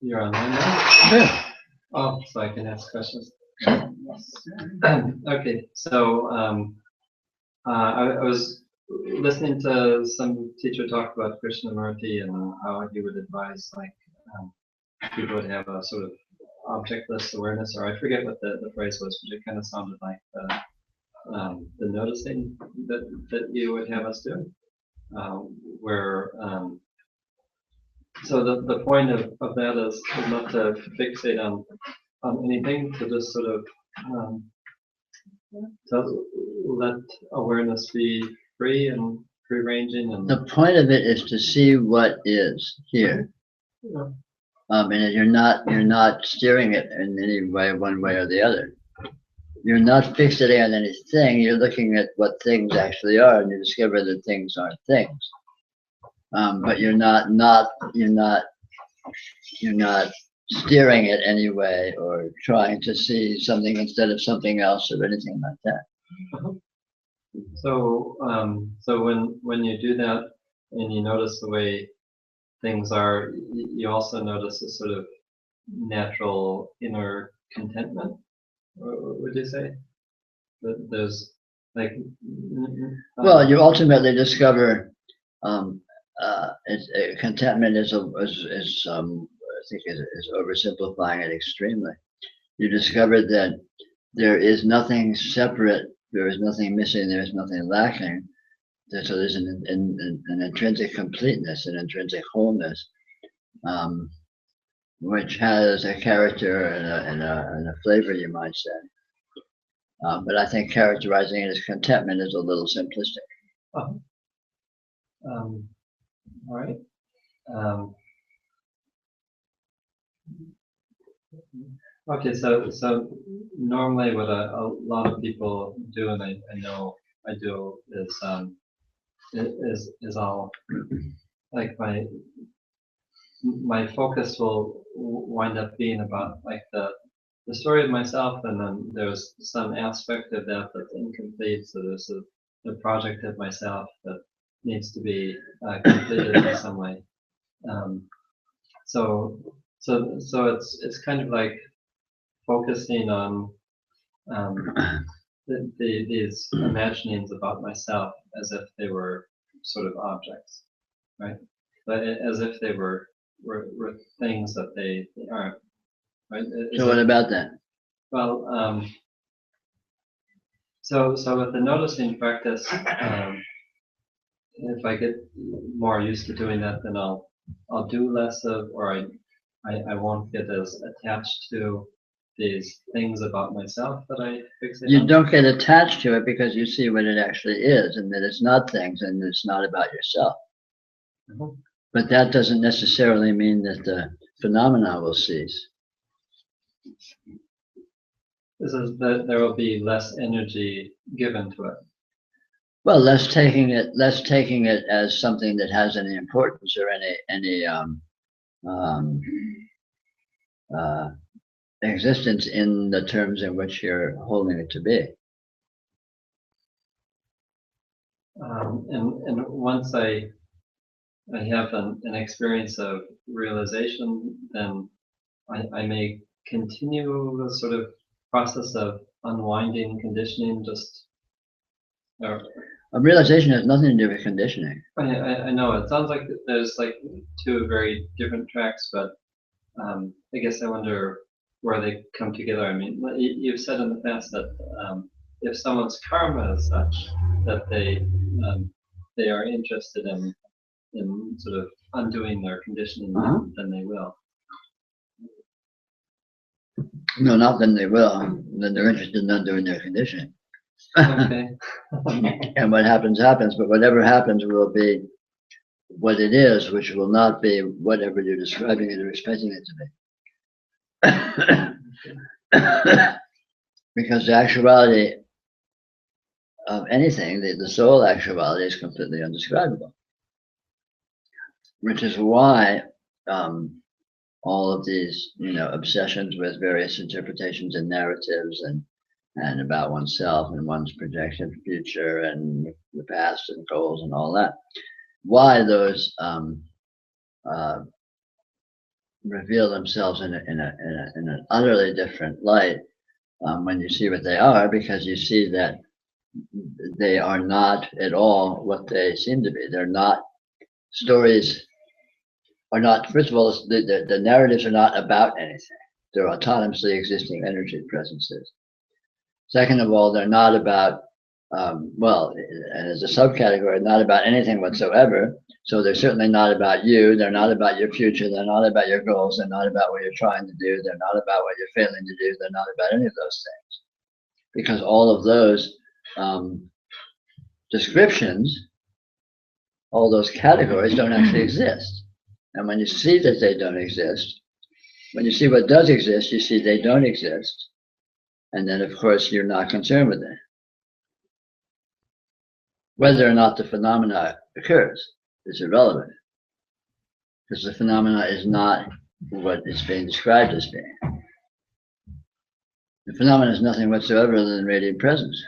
You're online now? Yeah. Oh, so I can ask questions. Okay, so I was listening to some teacher talk about Krishnamurti and how he would advise people would have a sort of objectless awareness, or I forget what the phrase was, but it kind of sounded like the noticing that you would have us do, where so the point of that is not to fixate on anything, to just sort of to let awareness be free and free ranging. And The point of it is to see what is here. yeah. And you're not steering it in any way, one way or the other. You're not fixating on anything. You're looking at what things actually are, and you discover that things aren't things. But you're not steering it anyway, or trying to see something instead of something else, or anything like that. Uh-huh. So when you do that and you notice the way things are, you also notice a sort of natural inner contentment. Would you say that there's like? Well, you ultimately discover contentment is I think is oversimplifying it extremely. You discover that there is nothing separate, there is nothing missing, there is nothing lacking. So there's an intrinsic completeness, an intrinsic wholeness, which has a character and a flavor, you might say. But I think characterizing it as contentment is a little simplistic. All right. Okay, so normally what a lot of people do, and I know I do, is I'll like my focus will wind up being about like the story of myself, and then there's some aspect of that that's incomplete. So there's the project of myself that needs to be completed in some way. So it's kind of like focusing on these imaginings about myself as if they were sort of objects, right? But as if they were things that they aren't, right? So what about that? Well, so with the noticing practice, if I get more used to doing that, then I'll do less of, or I won't get as attached to these things about myself that I fixate on. You don't get attached to it because you see what it actually is, and that it's not things, and it's not about yourself. Mhm. But that doesn't necessarily mean that the phenomena will cease. This is that there will be less energy given to it. Well, less taking it as something that has any importance or any existence in the terms in which you're holding it to be. And once I have an experience of realization, then I may continue the sort of process of unwinding conditioning. A realization has nothing to do with conditioning. I know it sounds like there's like two very different tracks, but I guess I wonder where they come together. I mean, you've said in the past that if someone's karma is such that they are interested in in sort of undoing their conditioning, then they will. No, not then they will. Then they're interested in undoing their conditioning. Okay. And what happens, happens. But whatever happens will be what it is, which will not be whatever you're describing it or expecting it to be. Because the actuality of anything, the soul actuality, is completely undescribable. Which is why all of these, obsessions with various interpretations and narratives and about oneself and one's projected future and the past and goals and all that, why those reveal themselves in an utterly different light when you see what they are, because you see that they are not at all what they seem to be. They're not. Stories are not, first of all, the narratives are not about anything. They're autonomously existing energy presences. Second of all, they're not about, and as a subcategory, not about anything whatsoever. So they're certainly not about you. They're not about your future. They're not about your goals. They're not about what you're trying to do. They're not about what you're failing to do. They're not about any of those things. Because all of those descriptions, all those categories don't actually exist. And when you see that they don't exist, when you see what does exist, you see they don't exist. And then, of course, you're not concerned with it. Whether or not the phenomena occurs is irrelevant, because the phenomena is not what is being described as being. The phenomena is nothing whatsoever other than radiant presence,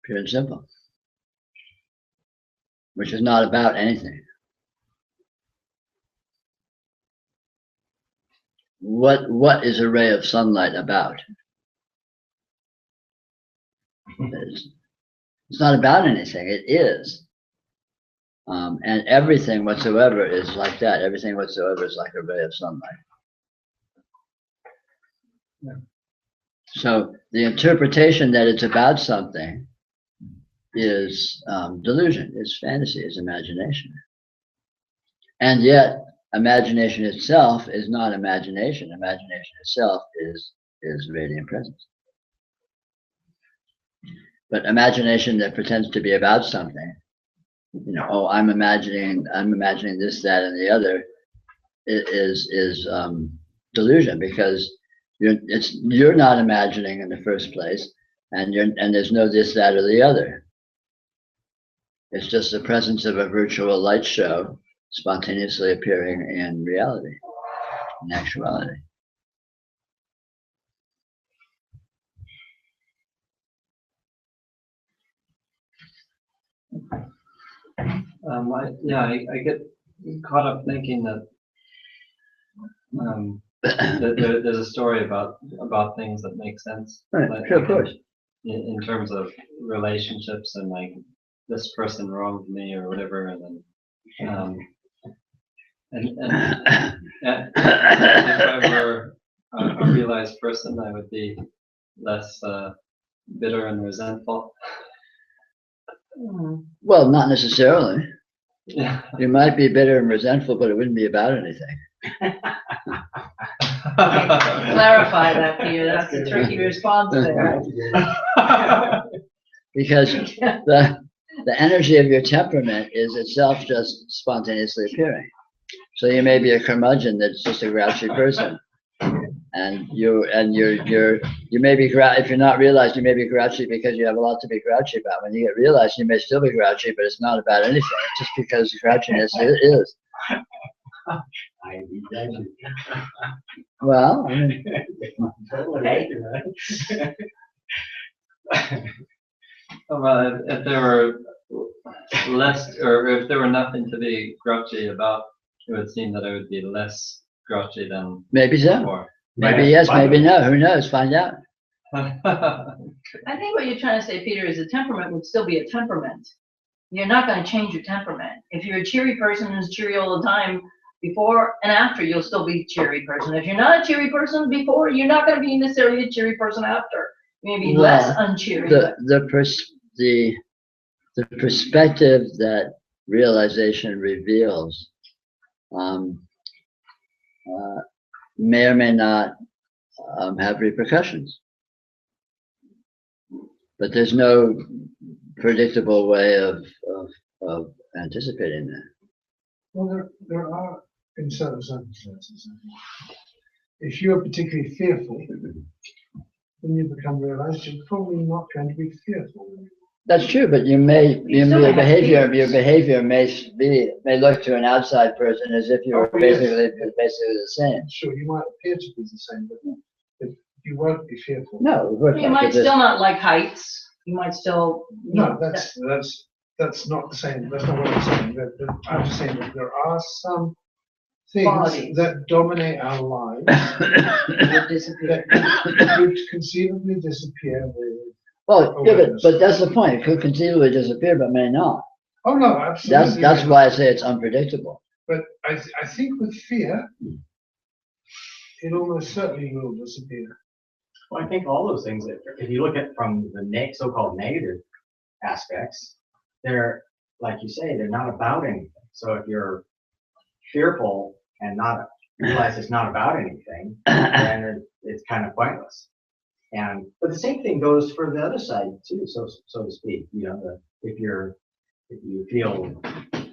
pure and simple, which is not about anything. What is a ray of sunlight about? It's not about anything. It is. And everything whatsoever is like that. Everything whatsoever is like a ray of sunlight. Yeah. So the interpretation that it's about something is delusion, is fantasy, is imagination. And yet, imagination itself is not imagination. Imagination itself is radiant presence. But imagination that pretends to be about something, I'm imagining this, that, and the other, is delusion, because you're not imagining in the first place, and there's no this, that, or the other. It's just the presence of a virtual light show spontaneously appearing in reality, in actuality. I get caught up thinking that there's a story about things that make sense. Right, like, sure, of course. In terms of relationships, and like this person wronged me or whatever, and then if I were a realized person, I would be less bitter and resentful. Well, not necessarily. Yeah. You might be bitter and resentful, but it wouldn't be about anything. Clarify that, Peter. That's the tricky response there. Because the energy of your temperament is itself just spontaneously appearing. So you may be a curmudgeon that's just a grouchy person, and you may be if you're not realized, you may be grouchy because you have a lot to be grouchy about. When you get realized, you may still be grouchy, but it's not about anything. It's just because grouchiness is. Well, I mean, well, if there were less, or if there were nothing to be grouchy about, it would seem that I would be less grouchy than maybe so. before. Maybe yes, maybe no. Who knows? Find out. I think what you're trying to say, Peter, is a temperament would still be a temperament. You're not going to change your temperament. If you're a cheery person who's cheery all the time, before and after, you'll still be a cheery person. If you're not a cheery person before, you're not going to be necessarily a cheery person after. Maybe less uncheery. The perspective that realization reveals may or may not have repercussions. But there's no predictable way of anticipating that. Well, there are, in certain circumstances. If you're particularly fearful, when you become realized, you're probably not going to be fearful. That's true, but your still may have fears. behavior may look to an outside person as if you were Oh, yes. basically the same. Sure, you might appear to be the same, but you won't be fearful. No, of course You not, might but this- still not like heights. You might still. No, that's not the same. That's not what I'm saying. I'm just saying that there are some things Qualities. that dominate our lives Would disappear. that could conceivably disappear with. Well, yeah, awareness. but that's the point. It could conceivably disappear, but may not. Oh no, absolutely. That's why I say it's unpredictable. But I think with fear, it almost certainly will disappear. Well, I think all those things, if you look at from the so-called negative aspects, they're, like you say, they're not about anything. So if you're fearful and not realize it's not about anything, then it's kind of pointless. But the same thing goes for the other side too, so to speak. You know, if you feel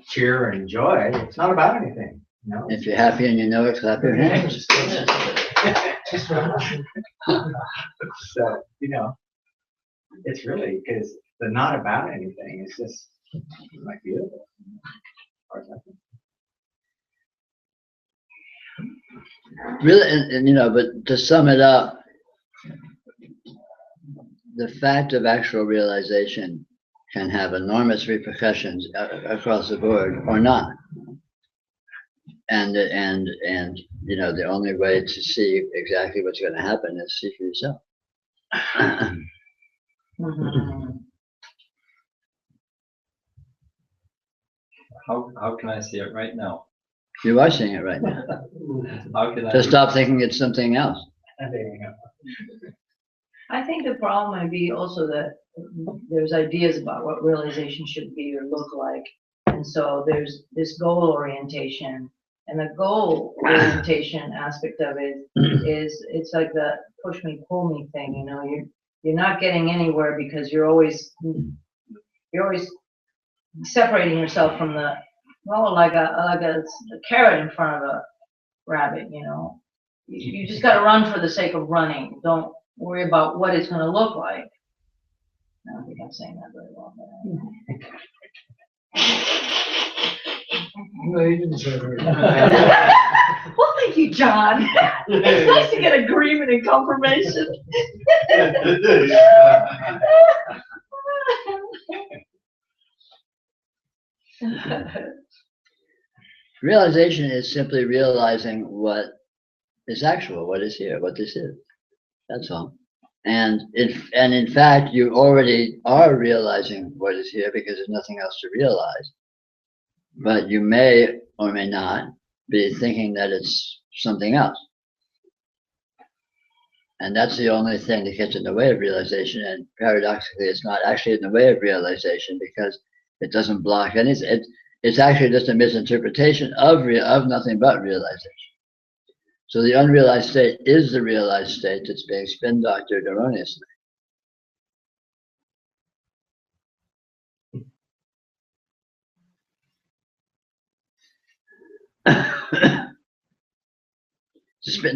cheer and joy, it's not about anything. You know? If you're happy and you know it, clap your hands. So, you know, it's really, because the not about anything is just like beautiful. Really, and you know, but to sum it up, the fact of actual realization can have enormous repercussions across the board or not. And you know, the only way to see exactly what's going to happen is see for yourself. Mhm. How can I see it right now? You are seeing it right now. How can I? So stop thinking it's something else. There you go. I think the problem might be also that there's ideas about what realization should be or look like. And so there's this goal orientation, and the goal orientation aspect of it is, it's like the push me, pull me thing, you know, you're not getting anywhere because you're always separating yourself from the, well, like a carrot in front of a rabbit, you know. You just got to run for the sake of running. Don't worry about what it's going to look like. I don't think I'm saying that very well. No, you didn't say very well. Well, thank you, John. It's nice to get agreement and confirmation. Realization is simply realizing what is actual, what is here, what this is. That's all. And in fact, you already are realizing what is here because there's nothing else to realize. But you may or may not be thinking that it's something else. And that's the only thing that gets in the way of realization. And paradoxically, it's not actually in the way of realization because it doesn't block anything. It's actually just a misinterpretation of nothing but realization. So the unrealized state is the realized state that's being spin doctored erroneously.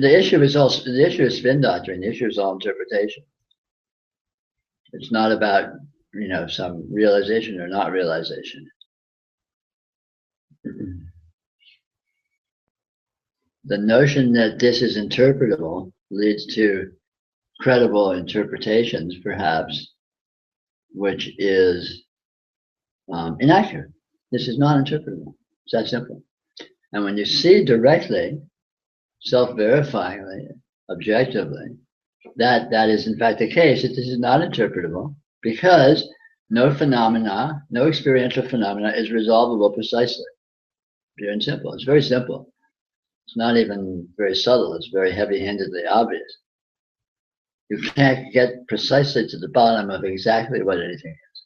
The issue is spin doctrine. The issue is all interpretation. It's not about, you know, some realization or not realization. The notion that this is interpretable leads to credible interpretations, perhaps, which is inaccurate. This is not interpretable. It's that simple. And when you see directly, self-verifyingly, objectively, that is in fact the case, that this is not interpretable because no phenomena, no experiential phenomena is resolvable precisely. Pure and simple. It's very simple. It's not even very subtle. It's very heavy-handedly obvious. You can't get precisely to the bottom of exactly what anything is.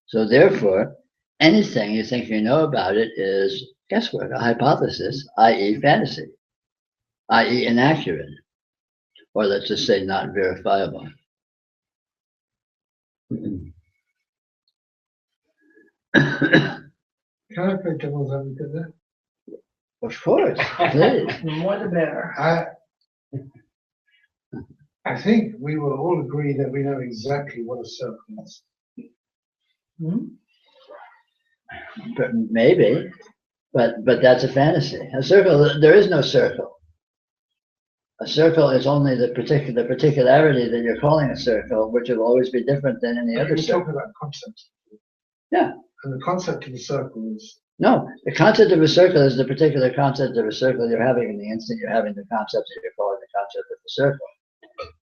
So therefore, anything you think you know about it is guesswork, a hypothesis, i.e. fantasy, i.e. inaccurate, or let's just say not verifiable. Can I play devil's advocate there? Of course, please. The more the better. I think we will all agree that we know exactly what a circle is. Hmm? But maybe, but that's a fantasy. A circle, there is no circle. A circle is only the particularity that you're calling a circle, which will always be different than any other We're circle. talking about concepts. Yeah. And the concept of a circle is No, the concept of a circle is the particular concept of a circle you're having in the instant you're having the concept that you're calling the concept of the circle.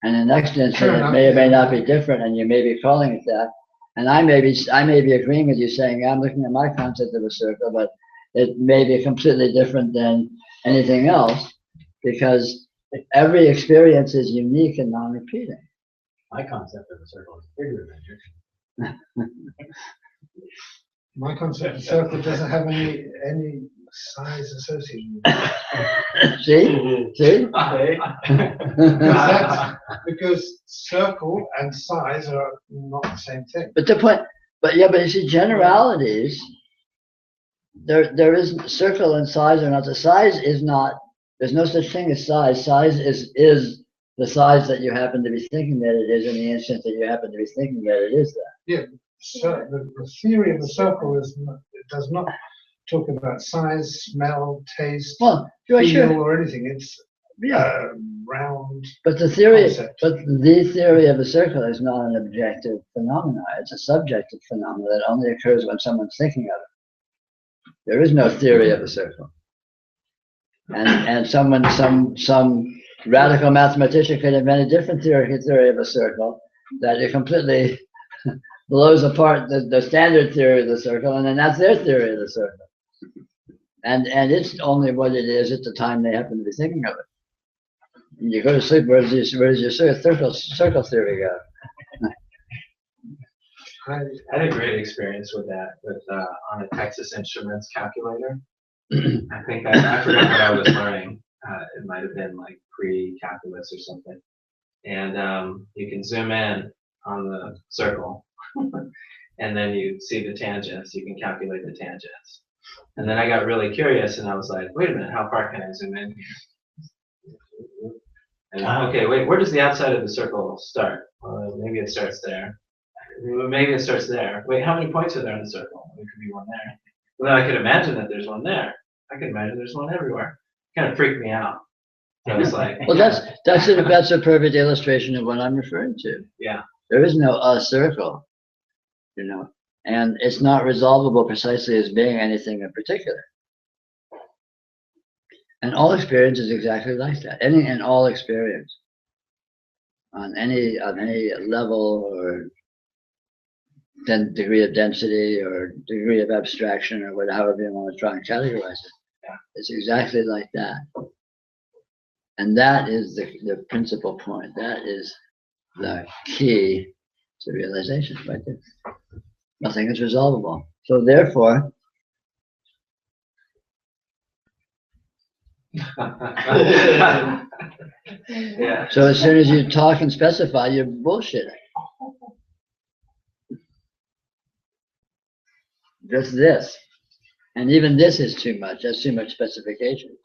And the next instant it may or may not be different, and you may be calling it that. And I may be agreeing with you, saying I'm looking at my concept of a circle, but it may be completely different than anything else, because every experience is unique and non-repeating. My concept of a circle is bigger than yours. my concept of circle doesn't have any size associated with it. See? Because circle and size are not the same thing. But the point, but you see, generalities, there is circle and size are not. The size is not, there's no such thing as size. Size is the size that you happen to be thinking that it is in the instant that you happen to be thinking that it is that. Yeah, so the theory of the circle is it does not talk about size, smell, taste, Well, feel, sure. or anything. It's Yeah. Round. But the theory concept. of a circle is not an objective phenomenon. It's a subjective phenomenon that only occurs when someone's thinking of it. There is no theory of a circle. And some radical mathematician could invent a different theory of a circle that it completely blows apart the standard theory of the circle, and then that's their theory of the circle. And it's only what it is at the time they happen to be thinking of it. When you go to sleep, where does your circle theory go? I had a great experience with that, on a Texas Instruments calculator. I think I forgot what I was learning. It might have been like pre-calculus or something. And you can zoom in on the circle, and then you see the tangents. You can calculate the tangents. And then I got really curious, and I was like, wait a minute, how far can I zoom in here? And, okay, wait, where does the outside of the circle start? Well, maybe it starts there. Maybe it starts there. Wait, how many points are there in the circle? There could be one there. Well, then I could imagine that there's one there. I could imagine there's one everywhere. Kind of freaked me out. I was like, Well, that's a perfect illustration of what I'm referring to. Yeah. There is no circle, and it's not resolvable precisely as being anything in particular. And all experience is exactly like that. Any and all experience on any level or then degree of density or degree of abstraction or however you want to try and categorize it. Yeah. It's exactly like that. And that is the principal point. That is the key to realization right there. Nothing is resolvable. So therefore, yeah. so as soon as you talk and specify, you're bullshitting. Just this. And even this is too much. That's too much specification.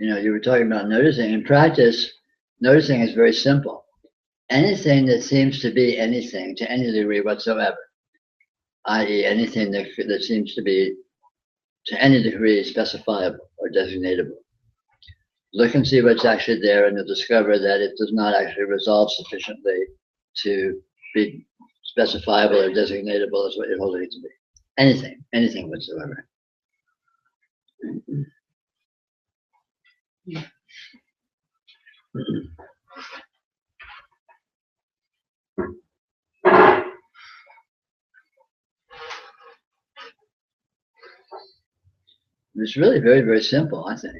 You were talking about noticing. In practice, noticing is very simple. Anything that seems to be anything to any degree whatsoever, i.e. anything that seems to be to any degree specifiable or designatable, Look and see what's actually there, and you'll discover that it does not actually resolve sufficiently to be specifiable or designatable as what you're holding it to be. Anything whatsoever. It's really very, very simple, I think.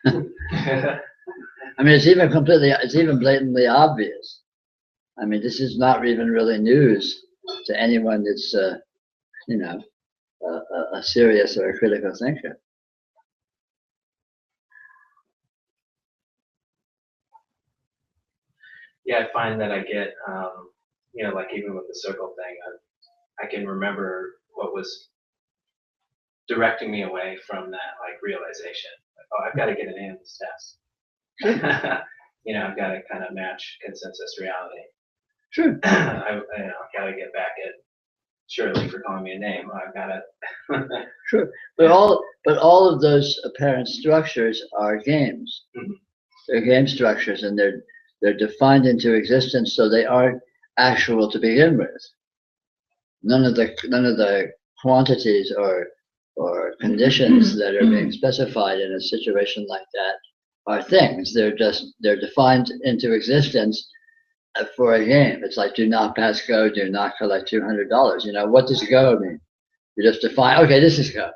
I mean, it's even blatantly obvious. I mean, this is not even really news to anyone that's, you know, a serious or a critical thinker. Yeah, I find that I get, you know, like even with the circle thing, I can remember what was directing me away from that like realization. Like, oh, I've got to get an A in this test. You know, I've got to kind of match consensus reality. Sure. I've got to get back at Shirley for calling me a name. I've got to. Sure. But all of those apparent structures are games. Mhm. They're game structures, and they're defined into existence, so they aren't actual to begin with. None of the quantities or conditions that are being specified in a situation like that are things. They're defined into existence for a game. It's like do not pass go, do not collect $200. You know, what does go mean? You just define, okay, this is go.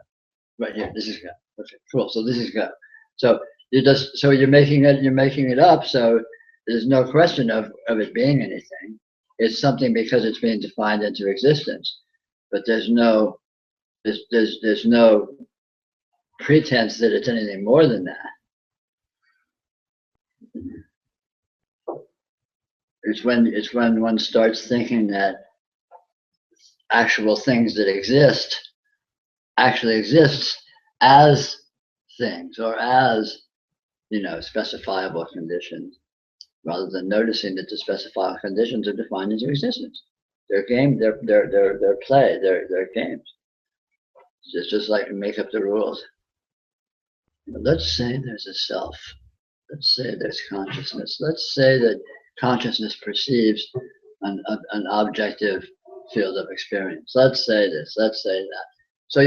Right here, this is go. Okay, cool. So this is go. So you're making it up, so there's no question of it being anything. It's something because it's being defined into existence. But there's no pretense that it's anything more than that. It's when one starts thinking that actual things that exist actually exists as things or as, you know, specifiable conditions, rather than noticing that the specifiable conditions are defined into existence. They're game, they're play, they're games. It's just like make up the rules. Let's say there's a self. Let's say there's consciousness. Let's say that consciousness perceives an objective field of experience. Let's say this, let's say that. So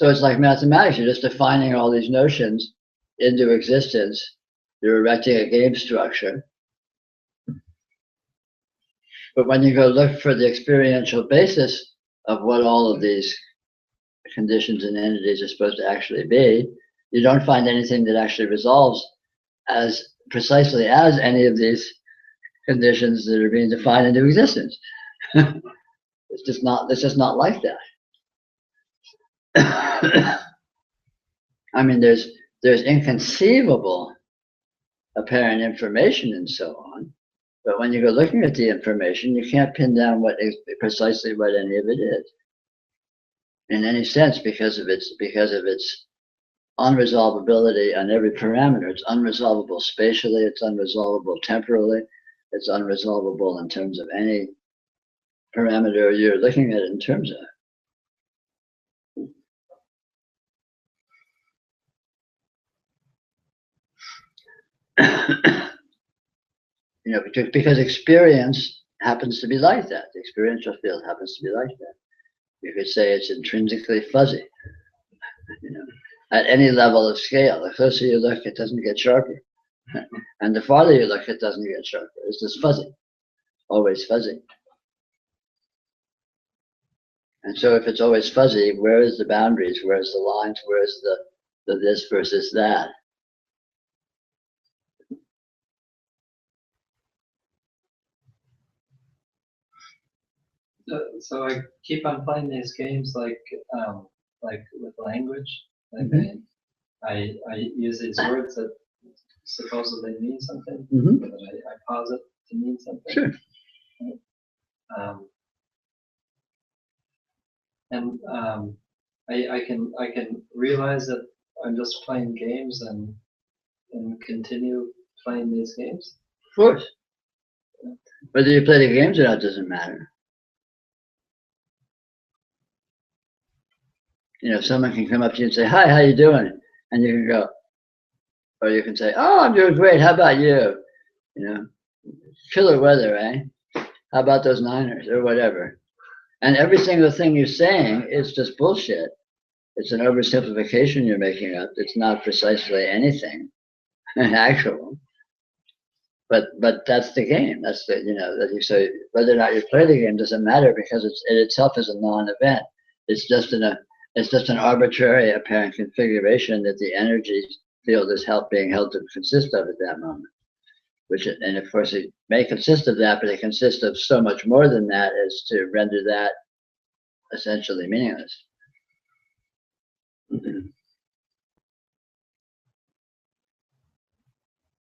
it's like mathematics, you're just defining all these notions into existence. You're erecting a game structure. But when you go look for the experiential basis of what all of these conditions and entities are supposed to actually be, you don't find anything that actually resolves as precisely as any of these conditions that are being defined into existence. It's just not like that. I mean, there's inconceivable apparent information and so on, but when you go looking at the information, you can't pin down precisely what any of it is in any sense because of its unresolvability on every parameter. It's unresolvable spatially, it's unresolvable temporally, it's unresolvable in terms of any parameter you're looking at in terms of. You know, because experience happens to be like that. The experiential field happens to be like that. You could say it's intrinsically fuzzy. You know, at any level of scale, the closer you look, it doesn't get sharper. And the farther you look, it doesn't get sharper. It's just fuzzy, always fuzzy. And so if it's always fuzzy, where is the boundaries? Where's the lines? Where's the this versus that? So I keep on playing these games like with language. Like Mhm. I use these words that supposedly mean something, Mhm. but I pause it to mean something. Sure. I can realize that I'm just playing games and continue playing these games. Of course. Whether you play the games or not doesn't matter. You know, someone can come up to you and say, "Hi, how you doing?" And you can go, Or you can say, oh, I'm doing great. How about you? You know, killer weather, eh? How about those Niners or whatever? And every single thing you're saying is just bullshit. It's an oversimplification you're making up. It's not precisely anything actual. But that's the game. That's the, you know, that you say whether or not you play the game doesn't matter because it itself is a non-event. It's just an arbitrary apparent configuration that the energy field is being held to consist of at that moment. And of course it may consist of that, but it consists of so much more than that as to render that essentially meaningless.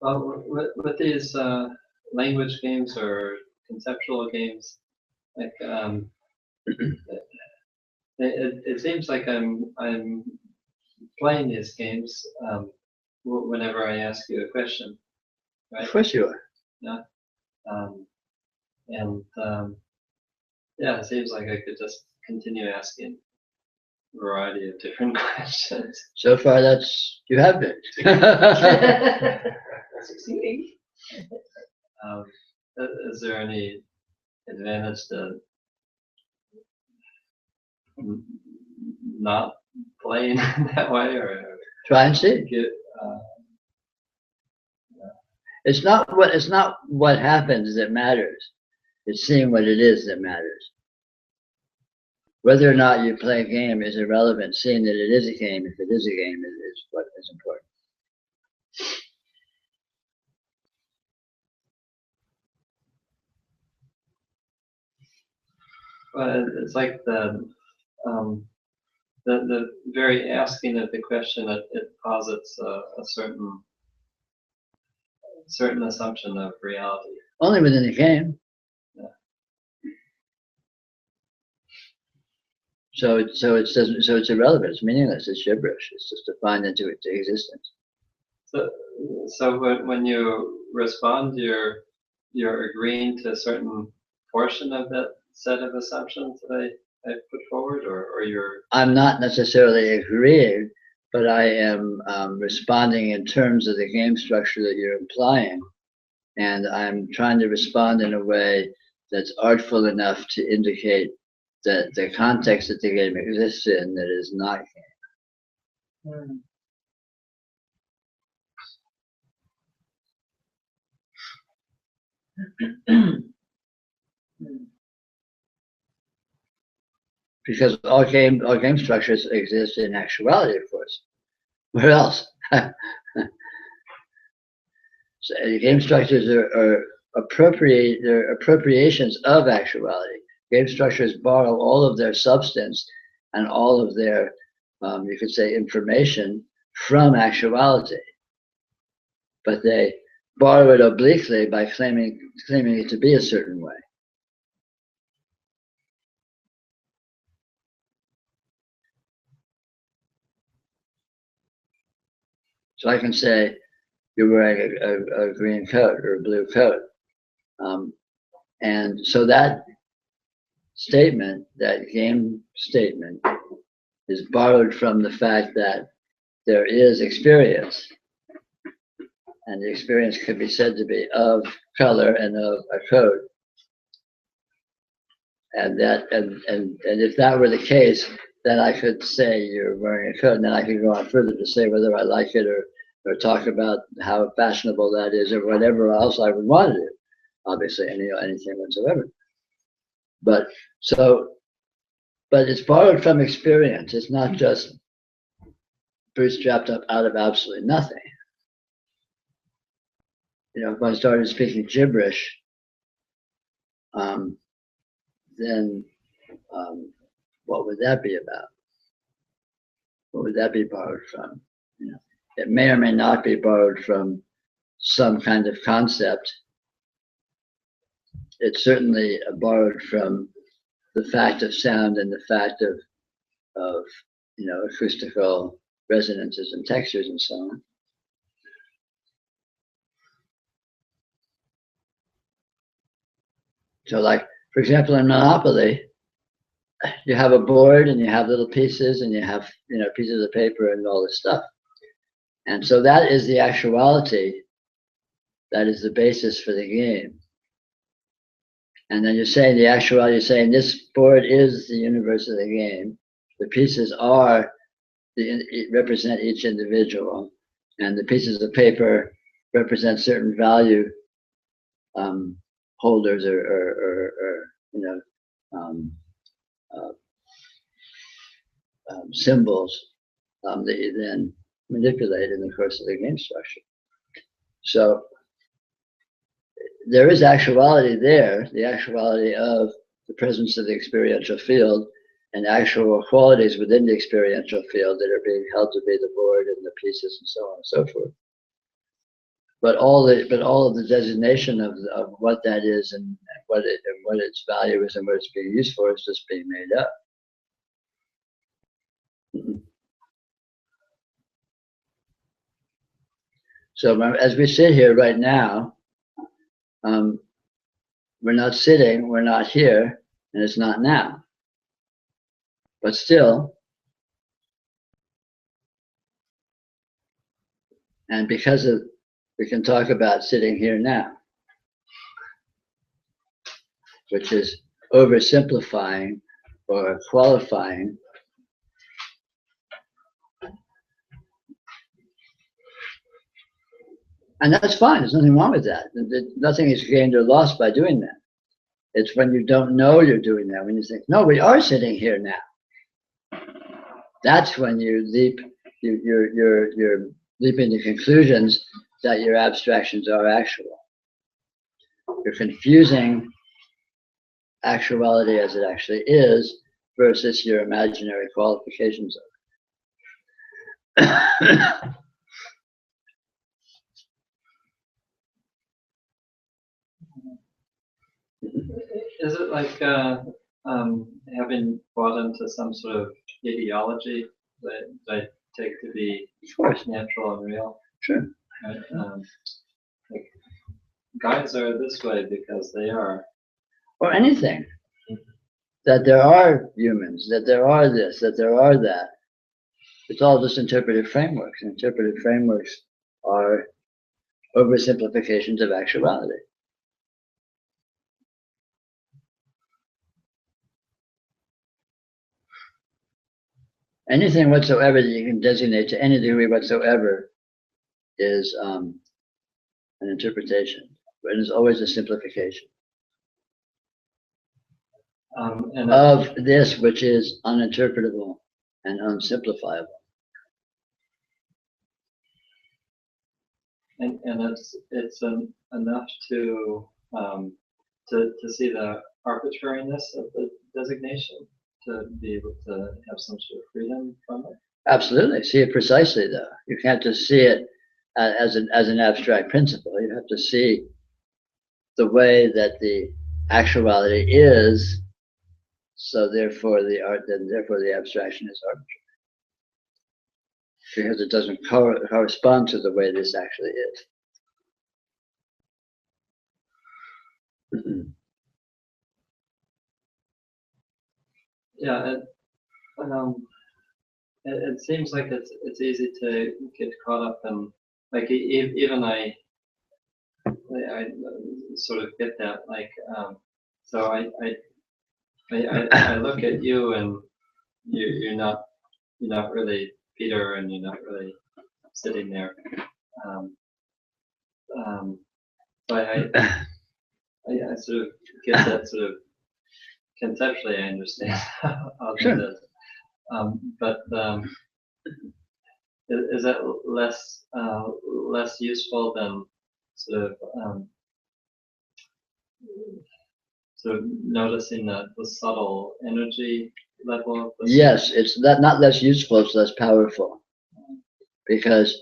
Well, with these language games or conceptual games, like it seems like I'm playing these games whenever I ask you a question, right? Of course you are. Yeah. Yeah, it seems like I could just continue asking a variety of different questions. So far, you have been. Succeeding. Is there any advantage to not playing that way, or Try and see. It's not what happens that matters. It's seeing what it is that matters. Whether or not you play a game is irrelevant. Seeing that it is a game, if it is a game, is what is important. Well, it's like the very asking of the question, it posits a certain assumption of reality. Only within the game. Yeah. So it's irrelevant. It's meaningless. It's gibberish. It's just defined into existence. So when you respond, you're agreeing to a certain portion of that set of assumptions that I put forward, or you're. I'm not necessarily agreeing, but I am responding in terms of the game structure that you're implying, and I'm trying to respond in a way that's artful enough to indicate that the context that the game exists in that is not game. Because all game structures exist in actuality, of course. Where else? So game structures are appropriations of actuality. Game structures borrow all of their substance and all of their, you could say, information from actuality. But they borrow it obliquely by claiming it to be a certain way. So I can say, you're wearing a green coat or a blue coat. And so that statement, that game statement, is borrowed from the fact that there is experience. And the experience could be said to be of color and of a coat. And if that were the case, then I could say you're wearing a coat, and then I could go on further to say whether I like it or talk about how fashionable that is or whatever else I would want to do. Obviously, anything whatsoever. But it's borrowed from experience. It's not just bootstrapped up out of absolutely nothing. You know, if I started speaking gibberish, then what would that be about? What would that be borrowed from? You know, it may or may not be borrowed from some kind of concept. It's certainly borrowed from the fact of sound and the fact of you know, acoustical resonances and textures and so on. So, like, for example, in Monopoly, you have a board and you have little pieces and you have, you know, pieces of paper and all this stuff. And so that is the actuality. That is the basis for the game. And then you're saying the actuality, you're saying this board is the universe of the game. The pieces are, represent each individual. And the pieces of paper represent certain value holders or symbols that you then manipulate in the course of the game structure. So there is actuality there, the actuality of the presence of the experiential field and actual qualities within the experiential field that are being held to be the board and the pieces and so on and so forth. But all of the designation of what that is and what its value is and what it's being used for is just being made up. So as we sit here right now, we're not sitting, we're not here, and it's not now. But still, and because of, we can talk about sitting here now, which is oversimplifying or qualifying. And that's fine, there's nothing wrong with that. Nothing is gained or lost by doing that. It's when you don't know you're doing that, when you think, no, we are sitting here now. That's when you leap, you're leaping to conclusions that your abstractions are actual. You're confusing actuality as it actually is versus your imaginary qualifications of it. Is it like having bought into some sort of ideology that I take to be natural and real? Sure. Right? Like guides are this way because they are. Or anything. That there are humans, that there are this, that there are that. It's all just interpretive frameworks. Interpretive frameworks are oversimplifications of actuality. Anything whatsoever that you can designate to any degree whatsoever is an interpretation, but it is always a simplification of this which is uninterpretable and unsimplifiable. And it's enough to see the arbitrariness of the designation, to be able to have some sort of freedom from it. Absolutely, see it precisely though. You can't just see it as an abstract principle. You have to see the way that the actuality is. So therefore the abstraction is arbitrary. Because it doesn't correspond to the way this actually is. Yeah, it seems like it's easy to get caught up in, like even I sort of get that, like so I look at you and you're not really Peter and you're not really sitting there. But I sort of get that sort of conceptually. I understand how Sure. that is. But is that less useful than sort of noticing the subtle energy level of the Yes, it's not less useful, it's less powerful. Because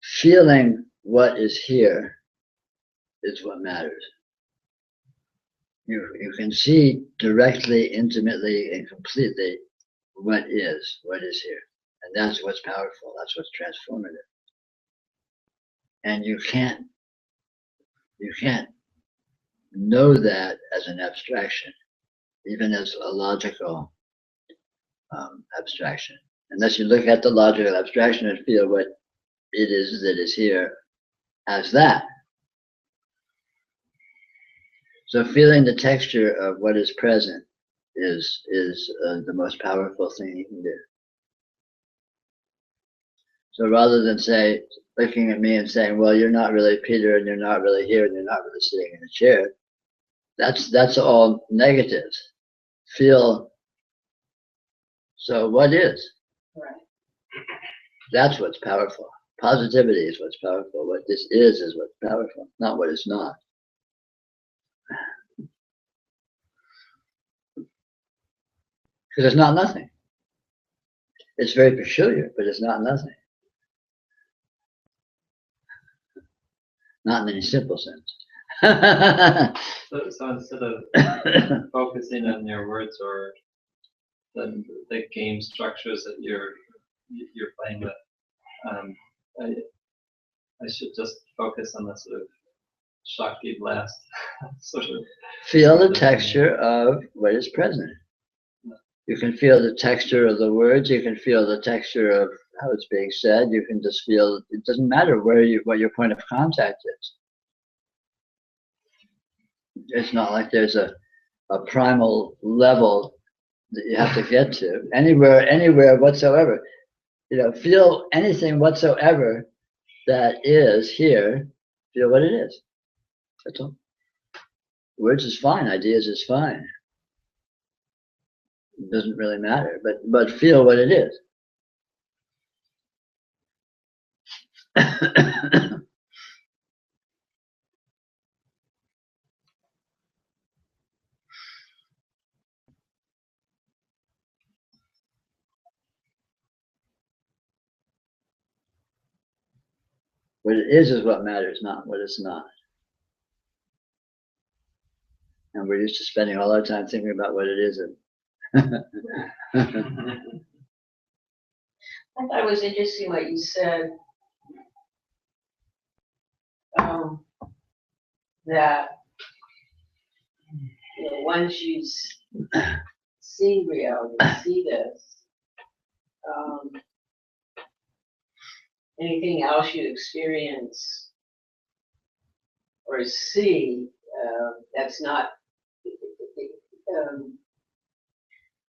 feeling what is here is what matters. You can see directly, intimately, and completely what is here. And that's what's powerful, that's what's transformative. And you can't know that as an abstraction, even as a logical abstraction, unless you look at the logical abstraction and feel what it is that is here as that. So feeling the texture of what is present is the most powerful thing you can do. So rather than say, looking at me and saying, well, you're not really Peter, and you're not really here, and you're not really sitting in a chair, that's all negatives. Feel, so what is? Right. That's what's powerful. Positivity is what's powerful. What this is what's powerful, not what it's not. Because it's not nothing. It's very peculiar, but it's not nothing. Not in any simple sense. So instead of focusing on your words or the game structures that you're playing with, I should just focus on the sort of Shakti blast sort of. Feel the texture of what is present. You can feel the texture of the words. You can feel the texture of how it's being said. You can just feel. It doesn't matter what your point of contact is. It's not like there's a primal level that you have to get to. Anywhere whatsoever. Feel anything whatsoever that is here. Feel what it is. That's all. Words is fine. Ideas is fine. It doesn't really matter, but feel what it is. What it is what matters, not what it's not. And we're used to spending all our time thinking about what it isn't. I thought it was interesting what you said, that once you see reality, see this, anything else you experience or see, that's not,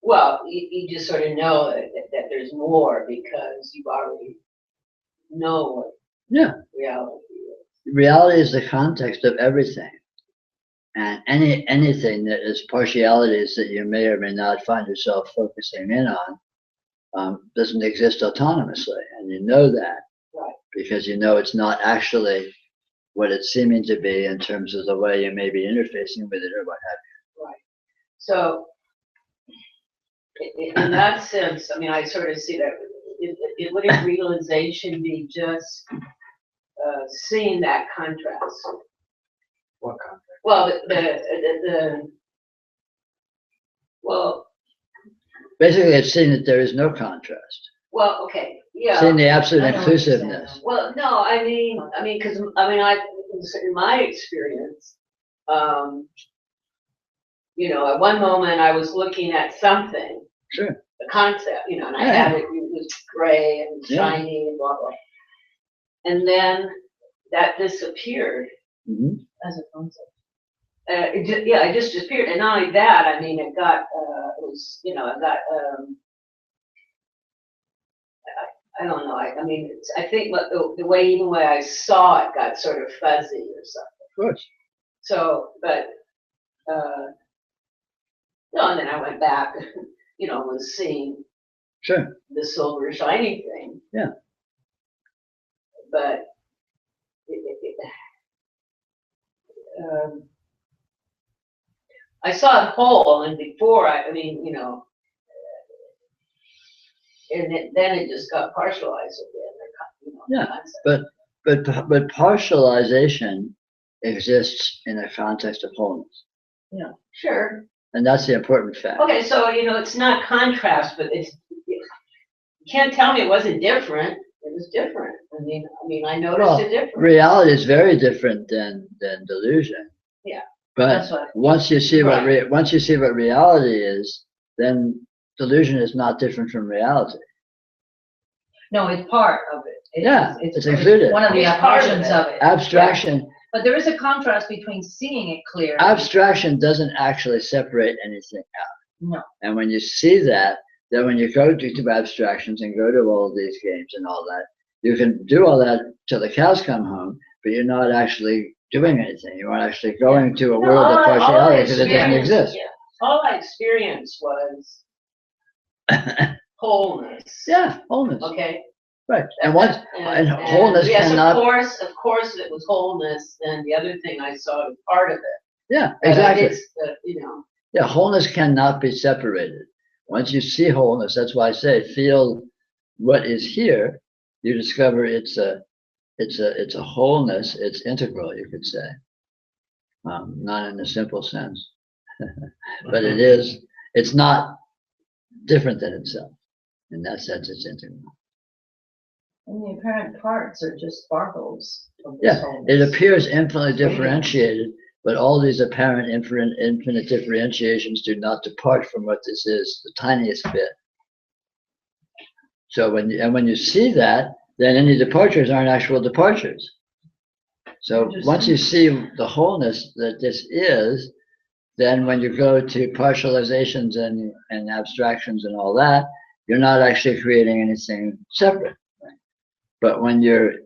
well, you just sort of know that there's more because you already know what reality is. Reality is the context of everything. And anything that is partialities that you may or may not find yourself focusing in on doesn't exist autonomously. And you know that. Right. Because you know it's not actually what it's seeming to be in terms of the way you may be interfacing with it or what have you. Right. So, in that sense, I mean, I sort of see that, wouldn't realization be just seeing that contrast? What contrast? Well, well, Basically, it's seeing that there is no contrast. well, okay, yeah. Seeing the absolute I know what you're saying. inclusiveness. Well, no, I mean, because in my experience, at one moment I was looking at something, Sure. the concept, and I Yeah. had it was gray and shiny and blah blah, and then that disappeared Mm-hmm. As a concept. it just disappeared, and not only that, I mean, it got, I don't know, I mean, I think the way I saw it got sort of fuzzy or something. Of course. So, but, and then I went back, was seeing Sure. the silver shiny thing. Yeah. But, I saw it whole, and before, and then it just got partialized again. Yeah, concept. But partialization exists in a context of wholeness. Yeah, sure. And that's the important fact. Okay, so, it's not contrast, but you can't tell me it wasn't different. It was different. I noticed it different. Reality is very different than delusion. Yeah. But That's what- once you see Right. once you see what reality is, then delusion is not different from reality. No, it's part of it. Yeah, it's included. One of the It's part of portions it. of it. Abstraction, But there is a contrast between seeing it clear. abstraction doesn't actually separate anything out. No. And when you see that, then when you go to abstractions and go to all these games and all that, you can do all that till the cows come home, but you're not actually doing anything. You aren't actually going to a No, world of all I partiality because it doesn't experienced- exist. yeah, all I experienced was wholeness. Yeah, wholeness. Okay. Right. And what and wholeness yes, cannot. of course, it was wholeness. And the other thing I saw was part of it. Yeah, But exactly. it's the, Yeah, wholeness cannot be separated. Once you see wholeness, that's why I say feel what is here. You discover it's a wholeness. It's integral, you could say, not in a simple sense, but it is. It's not different than itself. In that sense, it's integral. And the apparent parts are just sparkles of this Yeah, wholeness. it appears infinitely differentiated, but all these apparent infinite differentiations do not depart from what this is, the tiniest bit. So when you see that, then any departures aren't actual departures. So once you see the wholeness that this is, then when you go to partializations and abstractions and all that, you're not actually creating anything separate. But when you're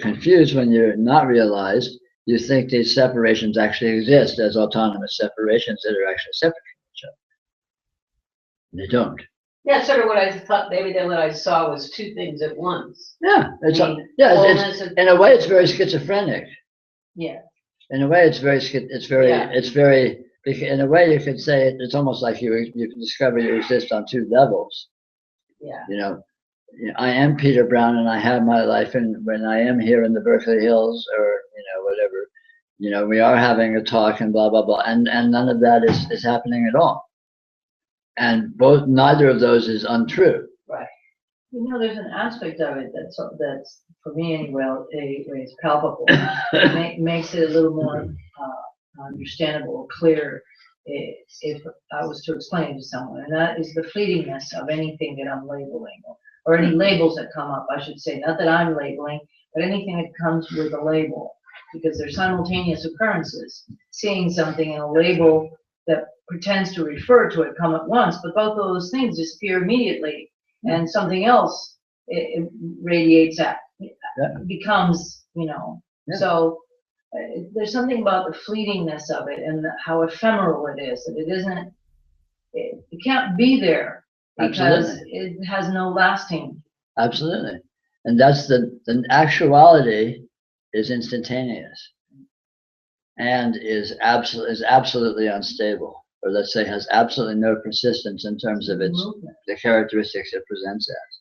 confused, when you're not realized, you think these separations actually exist as autonomous separations that are actually separate from each other. They don't. that's sort of what I thought. Maybe then what I saw was two things at once. Yeah, it's mean, yeah. wholeness It's, in a way, it's very schizophrenic. Yeah. In a way, it's very. In a way, you could say it's almost like you can discover you exist on two levels. Yeah. You know, I am Peter Brown, and I have my life, and when I am here in the Berkeley Hills, or whatever, we are having a talk and blah blah blah, and none of that is happening at all. And neither of those is untrue. Right. There's an aspect of it that's for me anyway, is palpable. It makes it a little more understandable, clear, if I was to explain it to someone, and that is the fleetingness of anything that I'm labeling, or any labels that come up, I should say. Not that I'm labeling, but anything that comes with a label, because they're simultaneous occurrences. Seeing something in a label that pretends to refer to it come at once, but both of those things disappear immediately, and something else it radiates at, becomes, so there's something about the fleetingness of it and how ephemeral it is, that it isn't, it can't be there because it has no lasting. Absolutely. And that's the actuality is instantaneous and is absolutely unstable, or let's say has absolutely no persistence in terms of the characteristics it presents as.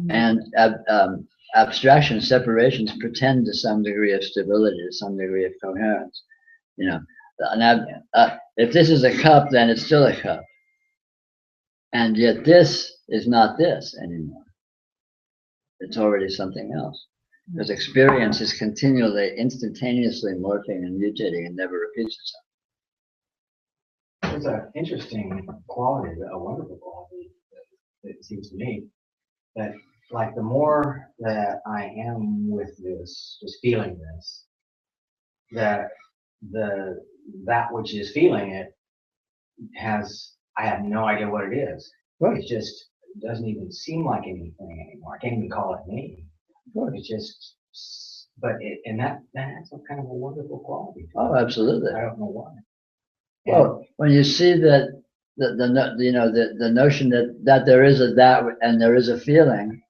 And abstraction separations pretend to some degree of stability, to some degree of coherence. If this is a cup, then it's still a cup. And yet this is not this anymore. It's already something else. Because experience is continually, instantaneously morphing and mutating and never repeats itself. There's an interesting quality, a wonderful quality that it seems to me, that like the more that I am with this, just feeling this, that which is feeling it I have no idea what it is. Right. It just doesn't even seem like anything anymore. I can't even call it me. It's just, and that's a kind of a wonderful quality. Oh, absolutely. I don't know why. Well, when you see that the notion that there is a that and there is a feeling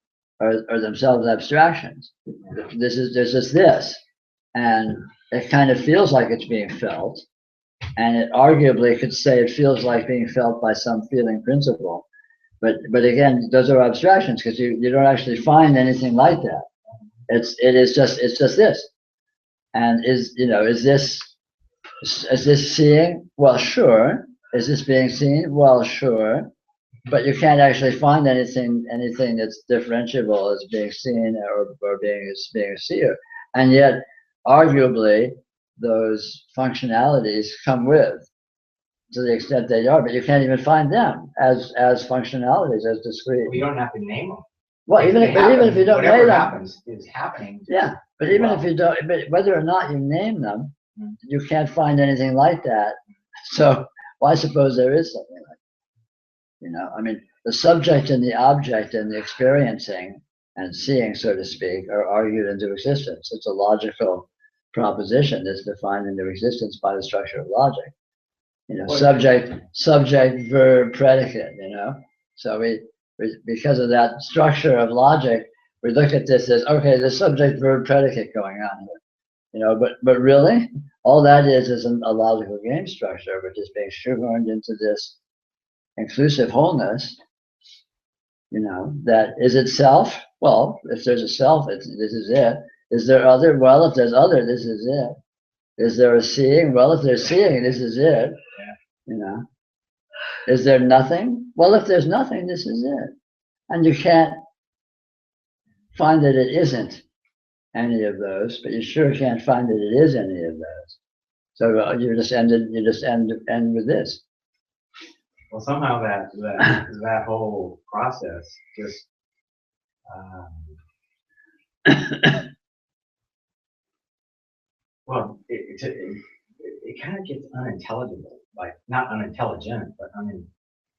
are themselves abstractions. There's just this, and it kind of feels like it's being felt, and it arguably could say it feels like being felt by some feeling principle. But again, those are abstractions because you don't actually find anything like that. It's just this, and is this seeing? Well, sure. Is this being seen? Well, sure. But you can't actually find anything that's differentiable as being seen or being a seer. And yet, arguably, those functionalities come with, to the extent they are, but you can't even find them as functionalities, as discrete. We don't have to name them. Well, even if you don't whatever name them, happens is happening. yeah. But even if you don't, but whether or not you name them, you can't find anything like that. So why suppose there is something like that? I mean, the subject and the object and the experiencing and seeing, so to speak, are argued into existence. It's a logical proposition that's defined into existence by the structure of logic. Subject, verb, predicate. So we because of that structure of logic, we look at this as, okay, there's subject, verb, predicate going on here. But really, all that is a logical game structure, which is being shoehorned into this inclusive wholeness. That is itself. Well, if there's a self, this is it. Is there other? Well, if there's other, this is it. Is there a seeing? Well, if there's seeing, this is it. Is there nothing? Well, if there's nothing, this is it. And you can't find that it isn't any of those, but you sure can't find that it is any of those. So you just end with this. Well, somehow that whole process just well, it kind of gets unintelligible, like not unintelligent, but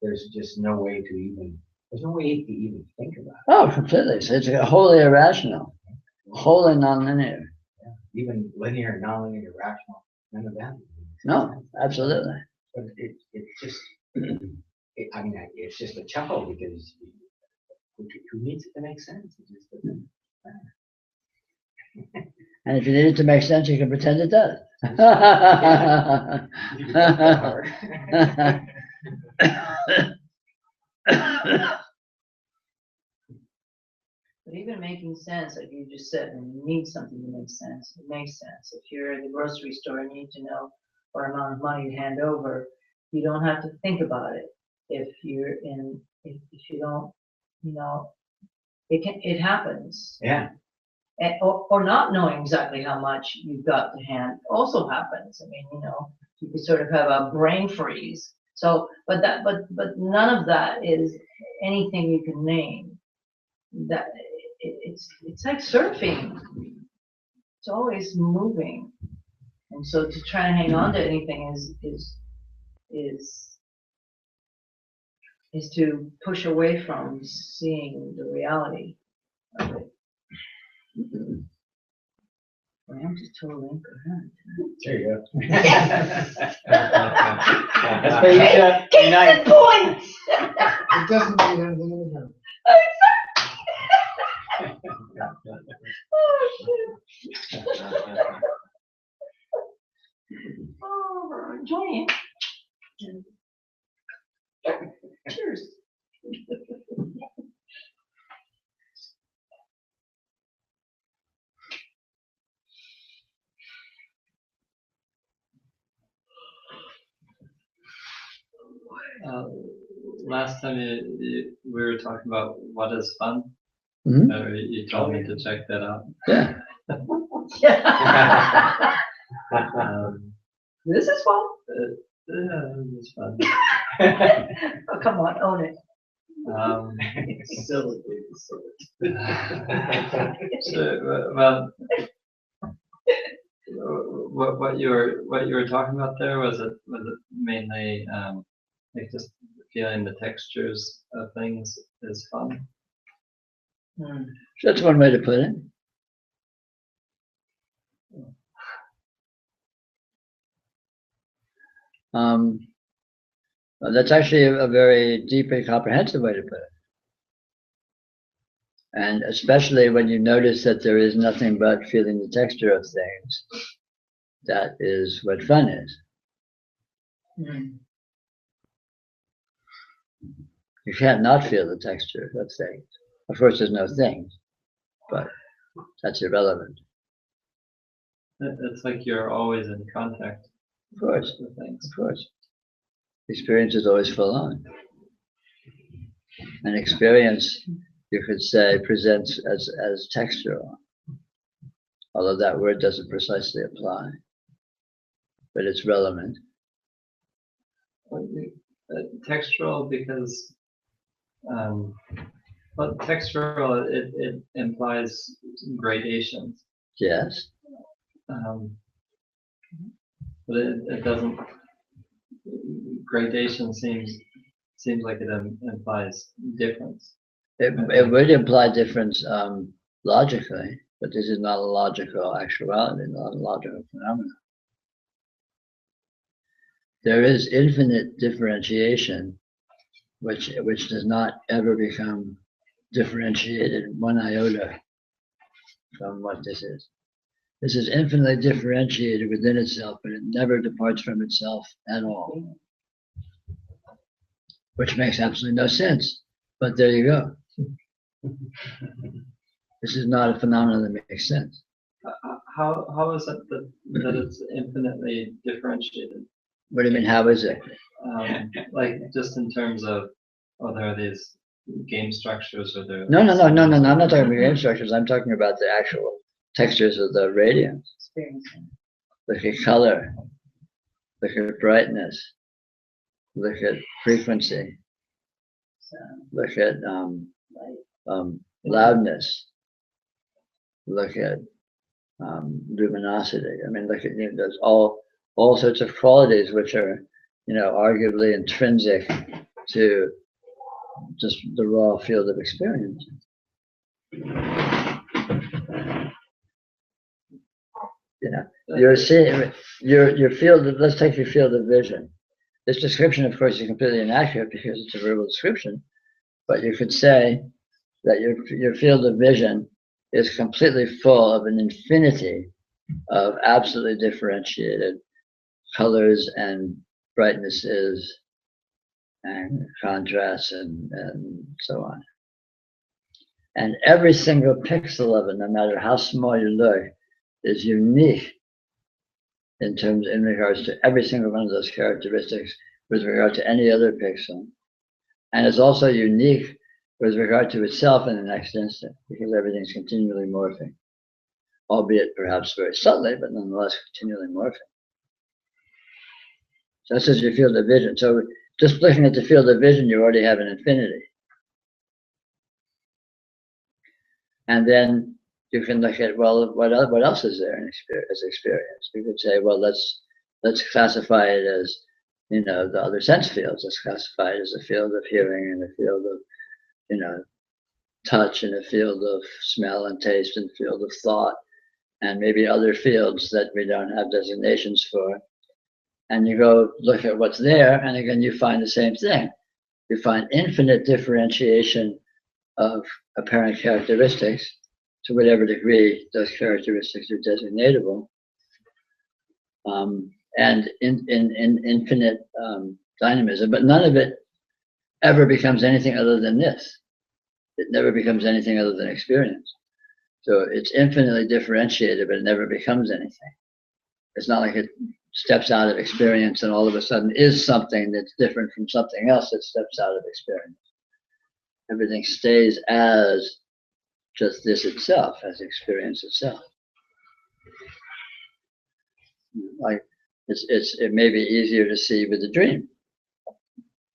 there's just no way to even think about it. Oh, completely. So it's wholly irrational, wholly nonlinear. Yeah. Even linear, nonlinear, rational, none of that. No, absolutely. But it just, it's just a chuckle because who needs it to make sense? It just doesn't. And if you need it to make sense, you can pretend it does. But even making sense, like you just said, when you need something to make sense, it makes sense. If you're at the grocery store and you need to know what amount of money to hand over, you don't have to think about it. If you don't, it happens. Yeah. Or not knowing exactly how much you've got to hand also happens. I mean, you could sort of have a brain freeze. So, but none of that is anything you can name. That it's like surfing. It's always moving, and so to try and hang on to anything is to push away from seeing the reality of it. Well, I'm just totally incoherent. There you go. Get the point. It doesn't mean anything in the Oh shit. Oh, we're enjoying it. Cheers. Last time we were talking about what is fun. Mm-hmm. You told me to check that out. Yeah. This is fun. Yeah, it's fun. Oh, come on, own it. Silly. So, well, what you were talking about there, was it mainly like just feeling the textures of things is fun? That's one way to put it. That's actually a very deep and comprehensive way to put it. And especially when you notice that there is nothing but feeling the texture of things, that is what fun is. You can't not feel the texture of things. Of course, there's no things, but that's irrelevant. It's like you're always in contact. Of course, with things. Of course. Experience is always full on. And experience, you could say, presents as textural, although that word doesn't precisely apply, but it's relevant. Textural because Well, textural, it implies gradations. Yes. But it doesn't, gradation seems like it implies difference. It would imply difference logically, but this is not a logical actuality, not a logical phenomenon. There is infinite differentiation, which does not ever become differentiated one iota from what this is. This is infinitely differentiated within itself, but it never departs from itself at all. Which makes absolutely no sense, but there you go. This is not a phenomenon that makes sense. How is it that it's infinitely differentiated? What do you mean, how is it? Like just in terms of, there are these game structures or there. No. I'm not talking about game structures. I'm talking about the actual textures of the radiance. Look at color. Look at brightness. Look at frequency. Look at loudness. Look at luminosity. I mean, look at, there's all sorts of qualities which are, arguably intrinsic to just the raw field of experience. You're seeing your field. Let's take your field of vision. This description, of course, is completely inaccurate because it's a verbal description. But you could say that your field of vision is completely full of an infinity of absolutely differentiated colors and brightnesses and contrasts and so on. And every single pixel of it, no matter how small you look, is unique in regards to every single one of those characteristics with regard to any other pixel. And it's also unique with regard to itself in the next instant, because everything's continually morphing, albeit perhaps very subtly, but nonetheless continually morphing. So this is your field of vision. So just looking at the field of vision, you already have an infinity. And then you can look at, well, what else is there as experience? You could say, well, let's classify it as, the other sense fields. Let's classify it as a field of hearing and a field of, touch and a field of smell and taste and field of thought, and maybe other fields that we don't have designations for. And you go look at what's there, and again, you find the same thing. You find infinite differentiation of apparent characteristics to whatever degree those characteristics are designatable, and in infinite dynamism, but none of it ever becomes anything other than this. It never becomes anything other than experience. So it's infinitely differentiated, but it never becomes anything. It's not like it steps out of experience and all of a sudden is something that's different from something else that steps out of experience. Everything stays as just this itself, as experience itself. Like it may be easier to see with a dream.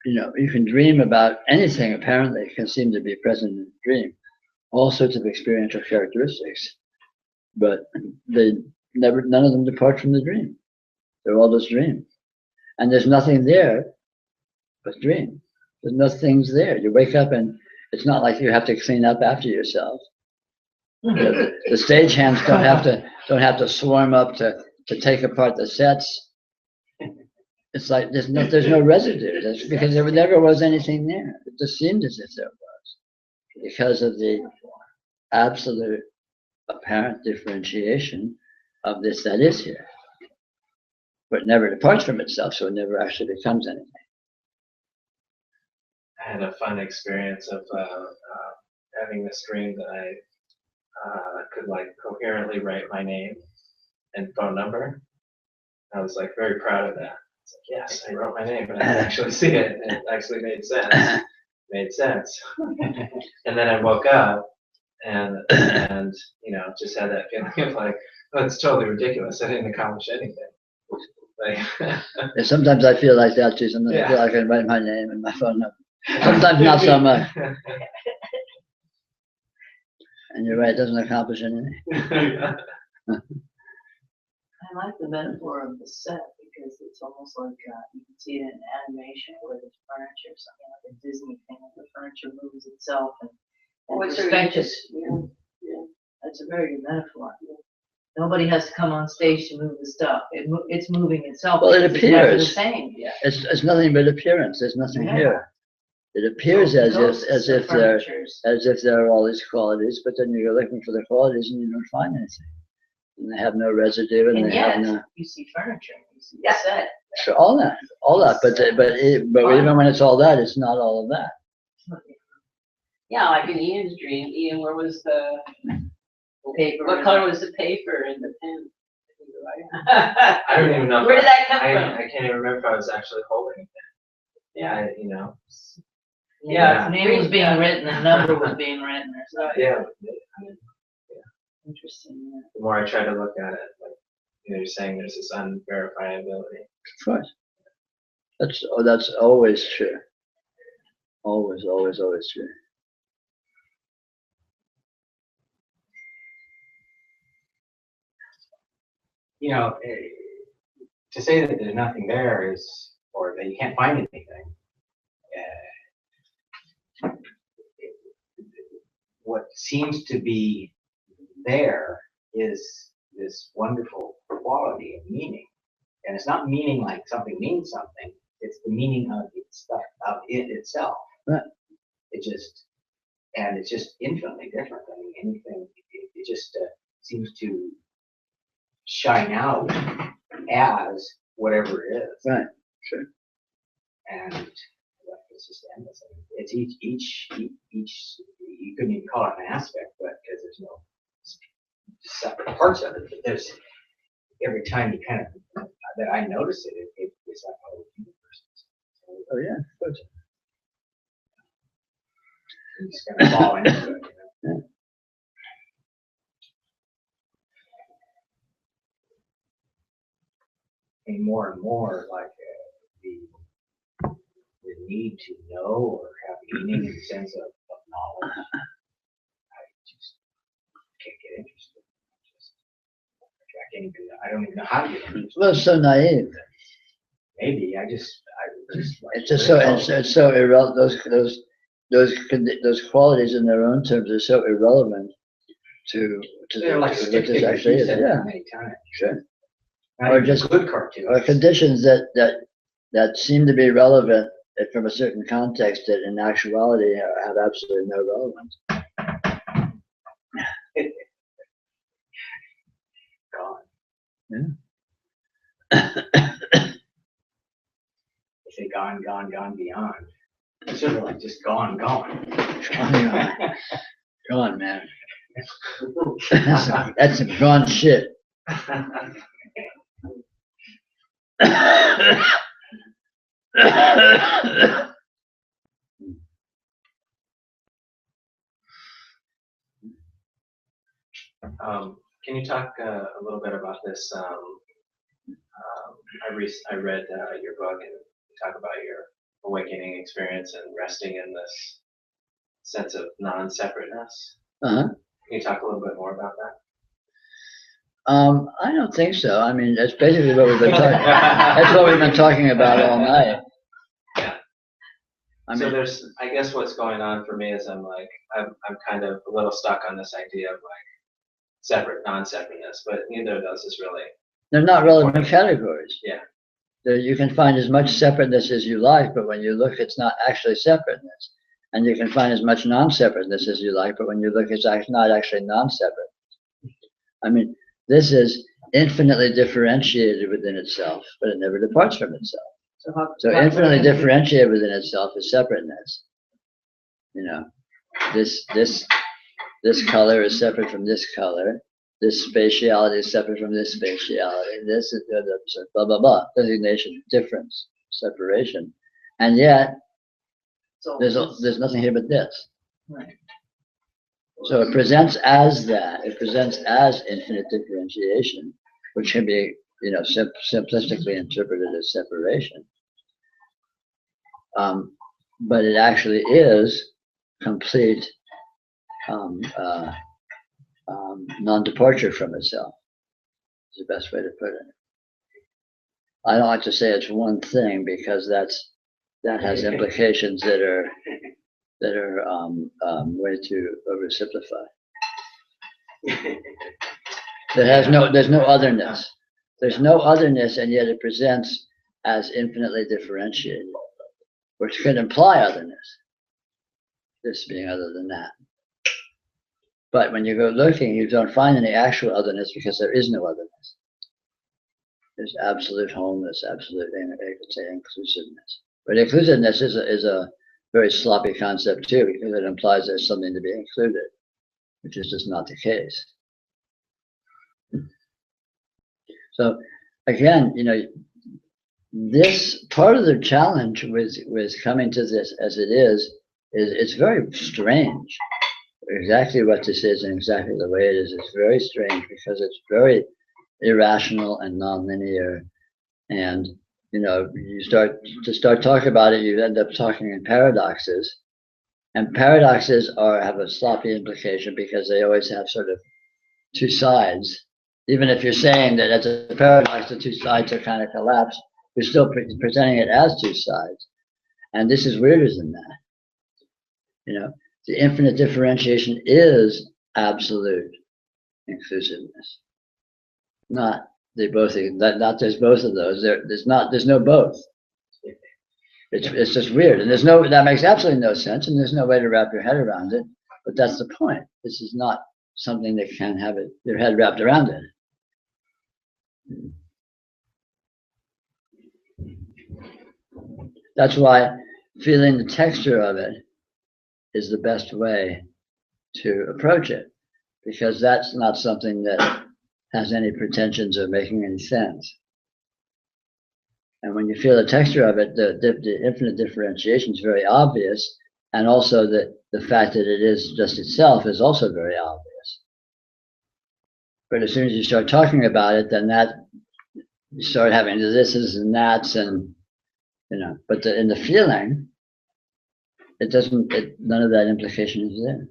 You can dream about anything apparently can seem to be present in a dream, all sorts of experiential characteristics, but none of them depart from the dream. They're all just dreams. And there's nothing there but dream. There's nothing's there. You wake up and it's not like you have to clean up after yourself. The stagehands don't have to swarm up to take apart the sets. It's like there's no residue. That's because there never was anything there. It just seemed as if there was, because of the absolute apparent differentiation of this that is here. But it never departs from itself, so it never actually becomes anything. I had a fun experience of having this dream that I could coherently write my name and phone number. I was very proud of that. It's yes, I wrote my name, and I could actually see it. And it actually made sense. And then I woke up and just had that feeling of oh, it's totally ridiculous. I didn't accomplish anything. And sometimes I feel like that too. Sometimes I feel like I can write my name and my phone number. Sometimes not so much. And you're right, it doesn't accomplish anything. I like the metaphor of the set because it's almost like you can see it in animation where there's furniture, something like a Disney thing, where the furniture moves itself and What's the perspective. yeah. That's a very good metaphor. Nobody has to come on stage to move the stuff. It's moving itself. Well, it because it's never the appears. same. Yeah. It's nothing but appearance. There's nothing Yeah. here. It appears as if there are all these qualities, but then you're looking for the qualities and you don't find anything. And they have no residue, and And they yet, have no. you see furniture, you see the set. Sure, all that, but even when it's all that, it's not all of that. Yeah, like in Ian's dream, Ian, where was the Paper. what color was the paper and the pen? I don't even know. Where did that come I from? can't even remember if I was actually holding it. Yeah, you know. Yeah, the name was being written, the number was being written or something. Yeah. Interesting. The more I try to look at it, like you're saying, there's this unverifiability. Of course. That's always true. Always true. You know, to say that there's nothing there is, or that you can't find anything. What seems to be there is this wonderful quality of meaning, and it's not meaning like something means something. It's the meaning of it itself. Right. It's just infinitely different. I mean, anything. It just seems to shine out as whatever it is. Right. Sure. And it's just endless. It's each. You couldn't even call it an aspect, but because there's no separate parts of it. But there's every time you kind of that I notice it, it's like a whole universe. Oh yeah, of course. You just kind of fall into it. You know? Yeah. And more like the need to know or have meaning in the sense of knowledge. I just can't get interested. I don't even know how to get interested. Well, it's so naive. Maybe I just like It's just it's so irrelevant. Those qualities in their own terms are so irrelevant to they're like what stick this figures. actually You is. said Yeah, that many times. sure. Not Or even just- good cartoons. Or conditions that seem to be relevant from a certain context that in actuality have absolutely no relevance. Gone. Yeah. They say gone beyond. It's sort of like just gone. Gone, man. That's some gone shit. Can you talk a little bit about this? I read your book, and you talk about your awakening experience and resting in this sense of non-separateness. Uh-huh. Can you talk a little bit more about that? I don't think so. I mean, that's basically what we've been talking. That's what we've been talking about all night. Yeah. So there's, I guess, what's going on for me is I'm kind of a little stuck on this idea of like separate, non-separateness, but neither of those is really. They're not relevant categories. Yeah. You can find as much separateness as you like, but when you look, it's not actually separateness. And you can find as much non-separateness as you like, but when you look, it's not actually non-separate. I mean, this is infinitely differentiated within itself, but it never departs from itself. So infinitely differentiated within itself is separateness. You know, this color is separate from this color. This spatiality is separate from this spatiality. This is blah, blah, blah. Designation, difference, separation. And yet, there's nothing here but this. Right. So it presents as that. It presents as infinite differentiation, which can be, simplistically interpreted as separation. But it actually is complete non-departure from itself. Is the best way to put it. I don't like to say it's one thing because that has implications that are way too oversimplified. There's no otherness. There's no otherness, and yet it presents as infinitely differentiated, which can imply otherness. This being other than that. But when you go looking, you don't find any actual otherness because there is no otherness. There's absolute wholeness, absolute, I could say, inclusiveness. But inclusiveness is a very sloppy concept too, because it implies there's something to be included, which is just not the case. So again, this part of the challenge with coming to this as it is it's very strange. Exactly what this is and exactly the way it is very strange because it's very irrational and nonlinear. And you start talking about it, you end up talking in paradoxes. And paradoxes have a sloppy implication because they always have sort of two sides. Even if you're saying that as a paradox, the two sides are kind of collapsed, you're still presenting it as two sides. And this is weirder than that. The infinite differentiation is absolute inclusiveness. Not there's both of those. There's no both. It's just weird. And that makes absolutely no sense, and there's no way to wrap your head around it. But that's the point. This is not something that can have your head wrapped around it. That's why feeling the texture of it is the best way to approach it, because that's not something that has any pretensions of making any sense. And when you feel the texture of it, the infinite differentiation is very obvious, and also the fact that it is just itself is also very obvious. But as soon as you start talking about it, then you start having the thises and that's, and but in the feeling, it doesn't. None of that implication is there.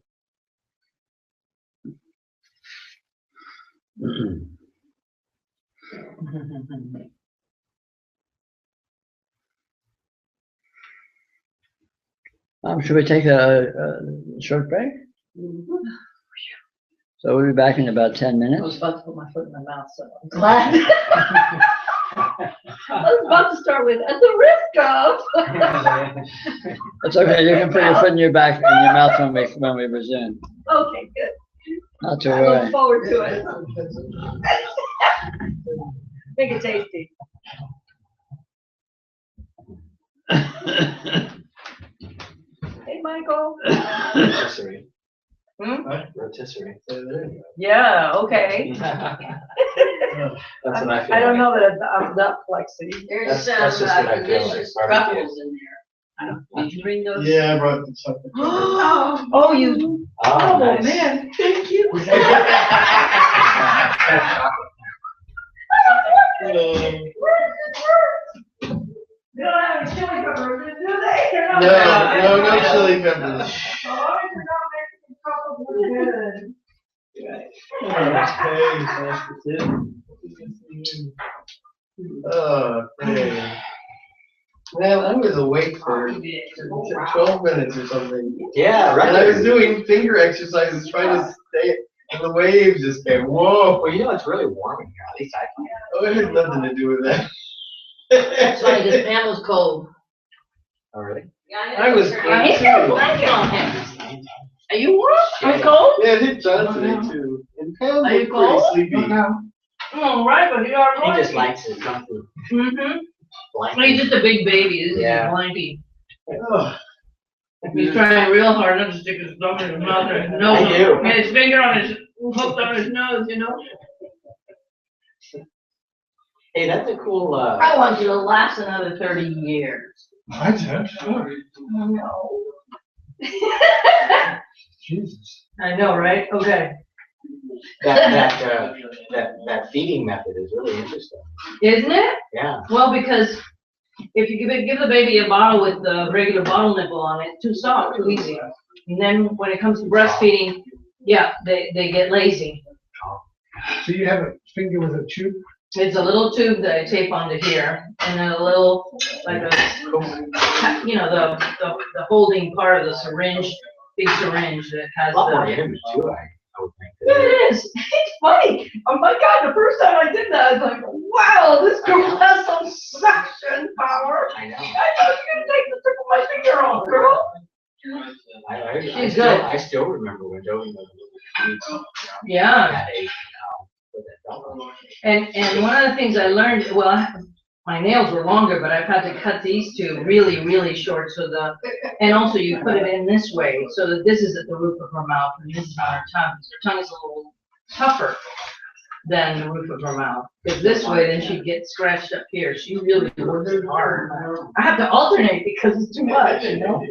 Should we take a short break? So we'll be back in about 10 minutes. I was about to put my foot in my mouth, so I'm glad. I was about to start with, at the risk of. It's okay. You can put your foot in your mouth when we resume. Okay, good. Not to I worry. look forward to it. Make it tasty. Hey, Michael. Rotisserie. Hmm? Rotisserie. Yeah, okay. That's what I feel. I don't like. know that I'm that flexy. There's That's some just what I feel like. delicious Barbecue. truffles in there. Did you bring those? Yeah, I brought something. Oh, you. Oh, Oh, nice. man. Thank you. They don't have any chili peppers, do they? They're not- No chili peppers. Oh, you're not making truffles good. Oh, man. Well, I was awake for 12 minutes or something. Yeah, right. And I was doing finger exercises trying to stay, and the waves just came, whoa. Well, it's really warm in here. At least I can. Oh, it had nothing to do with that. That's funny, because Pam was cold. Oh, really? I was I hit cold that too. blanket on him. Are you warm? Are you Oh. cold? Yeah, it hit John today too. And Pam Are you looked pretty cold? sleepy. Oh, right, but you are right. He just likes his comfort. Mm-hmm. Well, Blanket. he's just a big baby, isn't he? Yeah. Blanky. Oh, He's trying real hard not to stick his thumb in his mouth or his nose. I do. And his finger hooked on his nose, Hey, that's a cool. I want you to last another 30 years. I don't. No. Jesus. I know, right? Okay. That feeding method is really interesting. Isn't it? Yeah. Well, because if you give the baby a bottle with the regular bottle nipple on it, too soft, too easy. And then when it comes to breastfeeding, Yeah, they get lazy. So you have a finger with a tube? It's a little tube that I tape onto here, and then a little, like a, you know, the holding part of the syringe, big syringe that has A lot more the. image too, I would think. Yeah, it is. It's funny. Oh my God, the first time I did that, I was like, wow, this girl has some suction power. I know. I thought you were gonna take the tip of my finger off, girl. She's good. I still remember when Joey was Yeah. at age, with that belt. And one of the things I learned, well, my nails were longer, but I've had to cut these two really, really short, so and also you put it in this way, so that this is at the roof of her mouth, and this is on her tongue, because her tongue is a little tougher than the roof of her mouth. Because this way, then she'd get scratched up here. She really works hard. I have to alternate because it's too much, you know?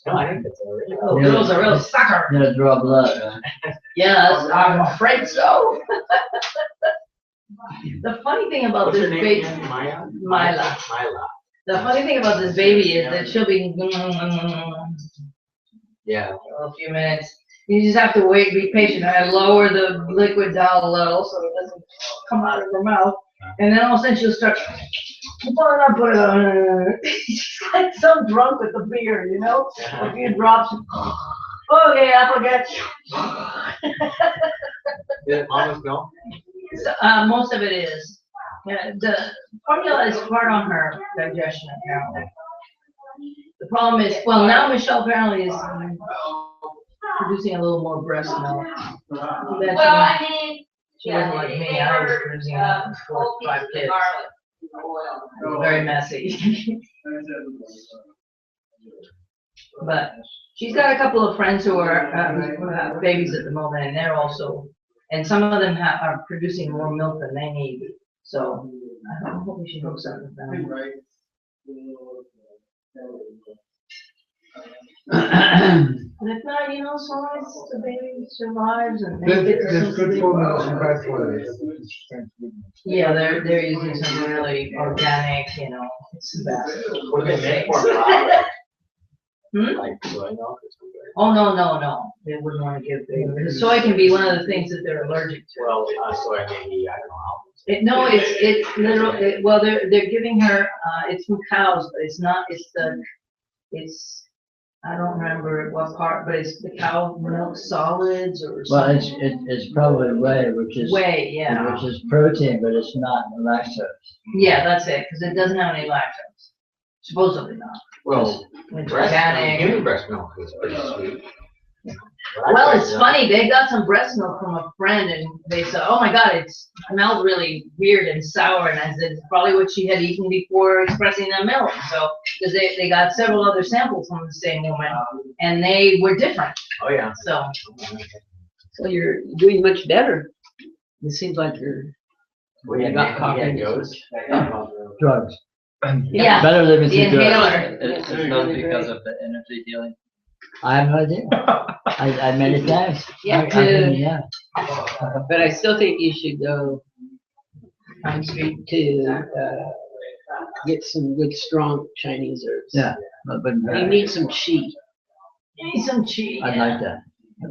No, I think that's already. Little girl's a real sucker. Gonna draw blood, right? Yes, I'm afraid so. The funny thing about What's this her name baby, again? Maya? Mila. Mila. The funny thing about this baby is that she'll be Yeah. for a few minutes. You just have to wait, be patient. I lower the liquid down a little so it doesn't come out of her mouth. And then all of a sudden she'll start, put it on. She's like some drunk with a beer, you know? A few drops. Okay, I forget. Did it almost go? Most of it is. Yeah, the formula is hard on her digestion apparently. The problem is, well, now Michelle apparently is producing a little more breast milk. Well, I mean, She wasn't like me, I was producing 4 or 5 kids. Very messy. But she's got a couple of friends who are have babies at the moment, and they're also, and some of them are producing more milk than they need. So I hope we should hook up with them. But if not, you know, as long as the baby survives and they get There's some good sleep. formulas in both ways. Yeah, they're using some really organic, you know, it's the best. Would they make more flour? Hmm? Like soy milk or something? Oh, no. They wouldn't want to give baby. The soy can be one of the things that they're allergic to. Well, soy maybe, I don't know. No, it's literal, well, they're giving her, it's from cows, but it's not, I don't remember what part, but it's the cow milk solids or Well, something. it's probably whey, which is Whey, yeah. which is protein, but it's not lactose. Yeah, that's it, because it doesn't have any lactose. Supposedly not. Well, It's breast, organic. human breast milk is pretty sweet. Well, it's funny, they got some breast milk from a friend and they said, oh my God, it smelled really weird and sour. And I said, it's probably what she had eaten before expressing the milk. So, because they got several other samples from the same woman and they were different. Oh, yeah. So, so you're doing much better. It seems like you're. Well, yeah, got coffee. yeah, it goes. Drugs. yeah, Better living the through drugs. inhaler. It's not because of the energy healing. I have no idea. I many times. Yeah, I mean, yeah. But I still think you should go on street to get some good strong Chinese herbs. Yeah. But You need some qi. You need some cheese. I like that.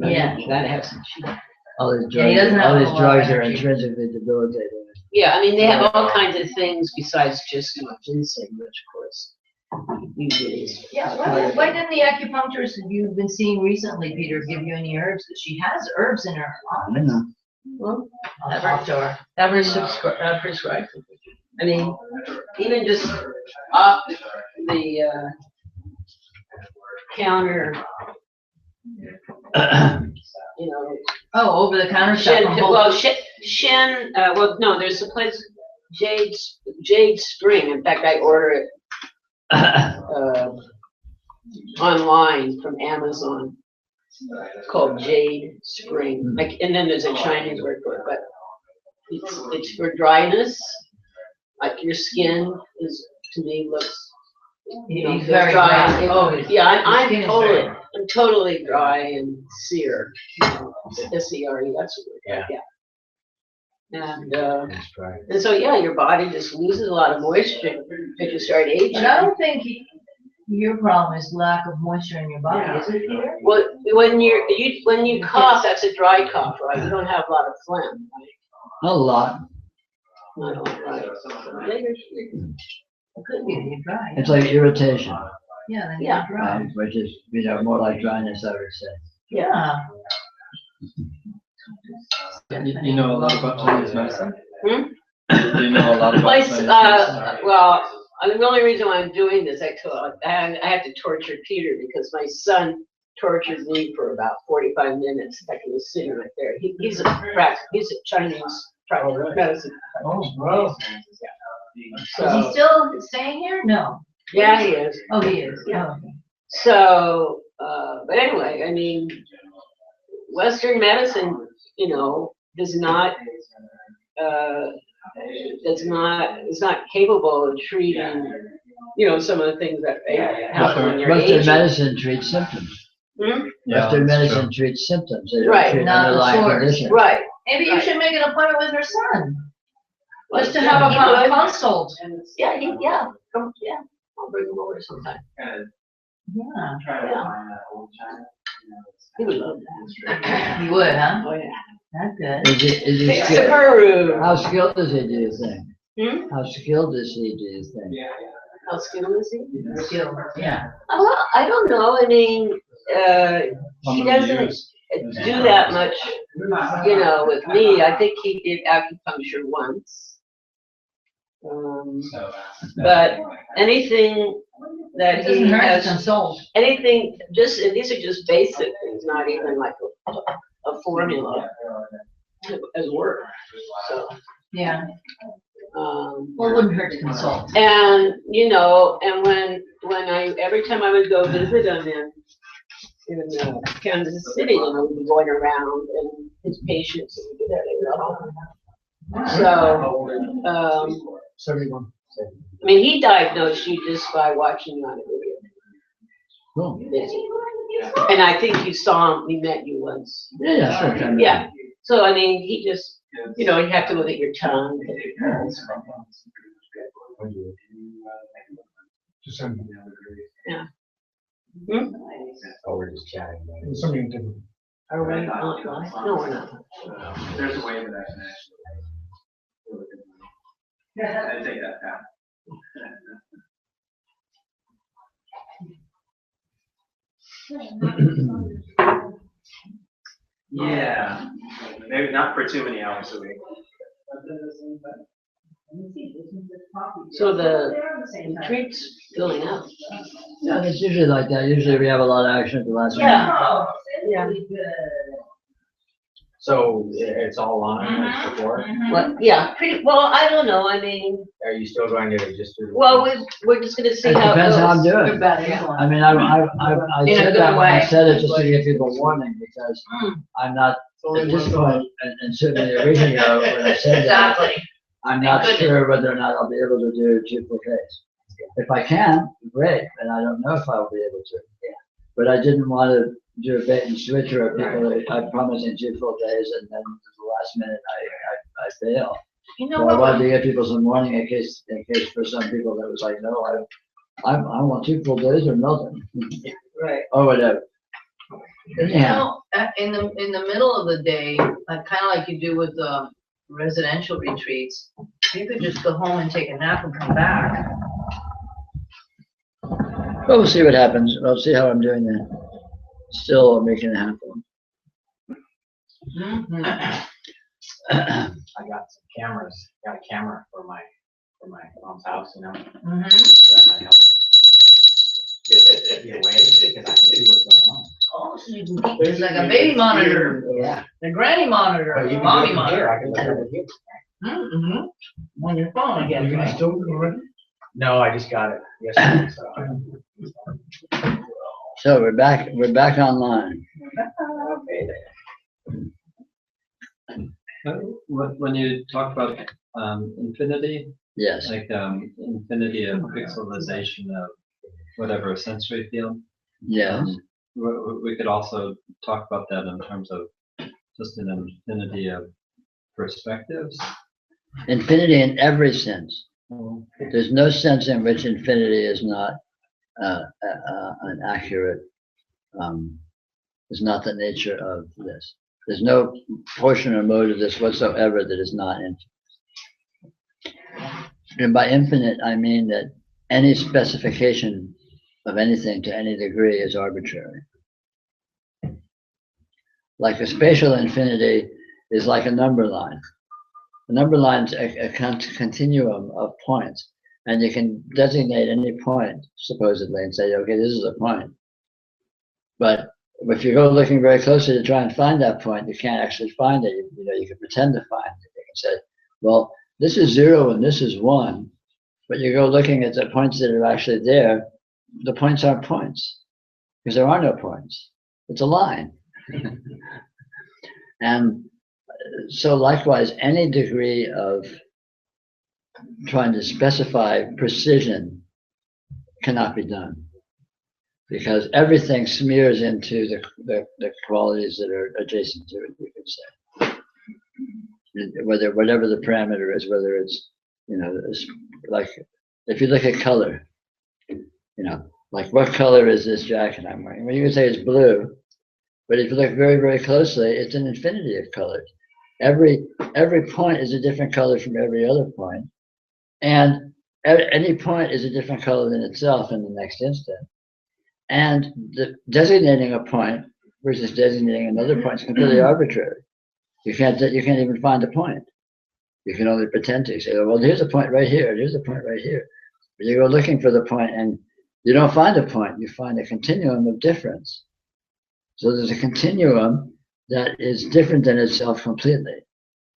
Yeah. You gotta have some qi. All these Yeah, he drugs, doesn't have all a these whole lot of drugs are energy. intrinsically debilitating. Yeah, I mean, they have all kinds of things besides just ginseng, which of course usually is. Yeah, why didn't the acupuncturist you've been seeing recently, Peter, give you any herbs? She has herbs in her I office. know. Well, I'll talk to her. never prescribed. I mean, even just off the counter, you know. Oh, over the counter stuff from Whole Well, Foods. well, no, there's a place, Jade Spring. In fact, I order it online from Amazon. It's called Jade Spring. Like, and then there's a Chinese word for it, but it's for dryness. Like your skin is, to me, looks. You know, He's very dry. dry. Oh, Yeah, his skin is very I'm totally dry and sear. S-E-R-E, that's the word. Yeah. And That's right. and so yeah, your body just loses a lot of moisture as you start aging. But I don't think Your problem is lack of moisture in your body, Yeah. is it, Peter? Well, when you cough, that's a dry cough, right? You don't have a lot of phlegm, right? Not a lot. Not a lot, right? It could be that you're dry. It's like irritation, Yeah, then Yeah. you're dry. which is, more like dryness, I would say. Yeah. You know a lot about Chinese medicine? Hmm? Do you know a lot about My, Chinese medicine? well, the only reason why I'm doing this, I had to torture Peter because my son tortured me for about 45 minutes. Like he was sitting right there. He's a Chinese medicine. Oh, well. Is So, he still staying here? No. yeah, he is. Oh, he is. Yeah. Oh, okay. So, but anyway, I mean, Western medicine, does not, is not capable of treating, some of the things that happen when you're Western aging. medicine treats symptoms. Hmm? Yeah, Western that's medicine true. treats symptoms. They don't Right, treat not the underlying source. conditions. Right. Maybe you Right. should make an appointment with her son. Just to Yeah, have he a would. consult. Yeah, I'll bring him over sometime. Yeah. Yeah. He would love that. You would, huh? Oh, yeah. That's good. Is he Fix the skilled? Peru. How skilled is he, do you think? Hmm? How skilled is he, do you think? How skilled is he? Skill, yeah. Well, I don't know. I mean, he doesn't do that much, with me. I think he did acupuncture once. But anything that It doesn't he hurt to has, consult. anything, these are just basic things, not even like a formula as work. So, Yeah. um, Well, it wouldn't hurt to consult. and, and every time I would go visit him in Kansas City, we'd be going around and his patients, and we did that. So, 71. I mean, he diagnosed you just by watching you on a video. Cool. And I think you saw him, he met you once. Yeah, sure. Kind of. Yeah. So, I mean, he just, you have to look at your tongue. December. Hmm? Oh, we're just chatting. It's something different. Are we not live? No, we're not. There's a way that I can actually. I take that down. Yeah, maybe not for too many hours a week. So the retreat's filling up. Yeah, it's usually like that. Usually we have a lot of action at the last minute. Yeah. So it's all on like before? Well, yeah, pretty, well, I don't know, I mean, Are you still going to just do? well, we're just gonna see It how it goes. depends how I'm doing. You're better, yeah. I mean, I In a said good that when I way. said it just to give people warning because I'm not, at this point, and certainly a week ago when I said that, Exactly. I'm not Thank sure whether or not I'll be able to do 2 full days. If I can, great, and I don't know if I'll be able to. But I didn't want to do a bait and switch where people, I promised in 2 full days and then at the last minute I fail. You So know I what? wanted to give people some warning in case for some people that was like, no, I want 2 full days or nothing. Right. Or whatever. You Anyhow, know, in the middle of the day, kind of like you do with the residential retreats, you could just go home and take a nap and come back. well, we'll see what happens. We'll see how I'm doing then. Still making it happen. I got some cameras, got a camera for my mom's house, Mm-hmm. so that might help me be away, because I can see what's going on. Oh, so you can keep, it's like a baby monitor, Yeah. a granny monitor, But you a can mommy do it from monitor. here, I can look at it here. Mm-hmm. On your phone, I guess, You're gonna right? still already? No, I just got it yesterday, so. So we're back online. When you talk about infinity, Yes. like infinity of pixelization of whatever sensory field, Yes. we could also talk about that in terms of just an infinity of perspectives. Infinity in every sense. There's no sense in which infinity is not an accurate, is not the nature of this. There's no portion or mode of this whatsoever that is not infinite. And by infinite, I mean that any specification of anything to any degree is arbitrary. Like a spatial infinity is like a number line. A number line is a continuum of points, and you can designate any point, supposedly, and say, okay, this is a point. But if you go looking very closely to try and find that point, you can't actually find it. You can pretend to find it. You can say, well, this is 0 and this is 1, but you go looking at the points that are actually there, the points aren't points, because there are no points. It's a line. And so likewise, any degree of trying to specify precision cannot be done, because everything smears into the qualities that are adjacent to it, you could say. Whatever the parameter is, whether it's, like if you look at color, like what color is this jacket I'm wearing? Well, you can say it's blue, but if you look very, very closely, it's an infinity of colors. Every point is a different color from every other point, and any point is a different color than itself in the next instant. And designating a point versus designating another point is completely arbitrary. You can't even find a point. You can only pretend to. You say, well, here's a point right here. Here's a point right here. But you go looking for the point, and you don't find a point. You find a continuum of difference. So there's a continuum that is different than itself completely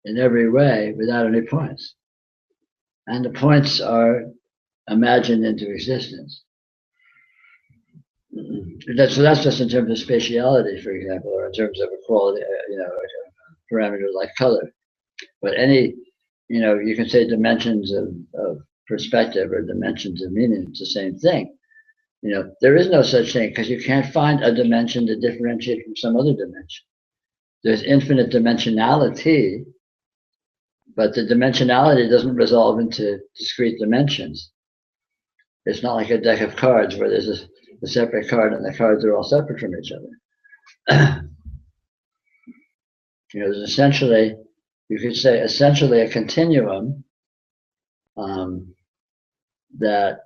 in every way without any points. And the points are imagined into existence. So that's just in terms of spatiality, for example, or in terms of a quality, a parameter like color. But any, you can say dimensions of perspective or dimensions of meaning, it's the same thing. There is no such thing, because you can't find a dimension to differentiate from some other dimension. There's infinite dimensionality, but the dimensionality doesn't resolve into discrete dimensions. It's not like a deck of cards where there's a separate card and the cards are all separate from each other. There's essentially, you could say, essentially a continuum that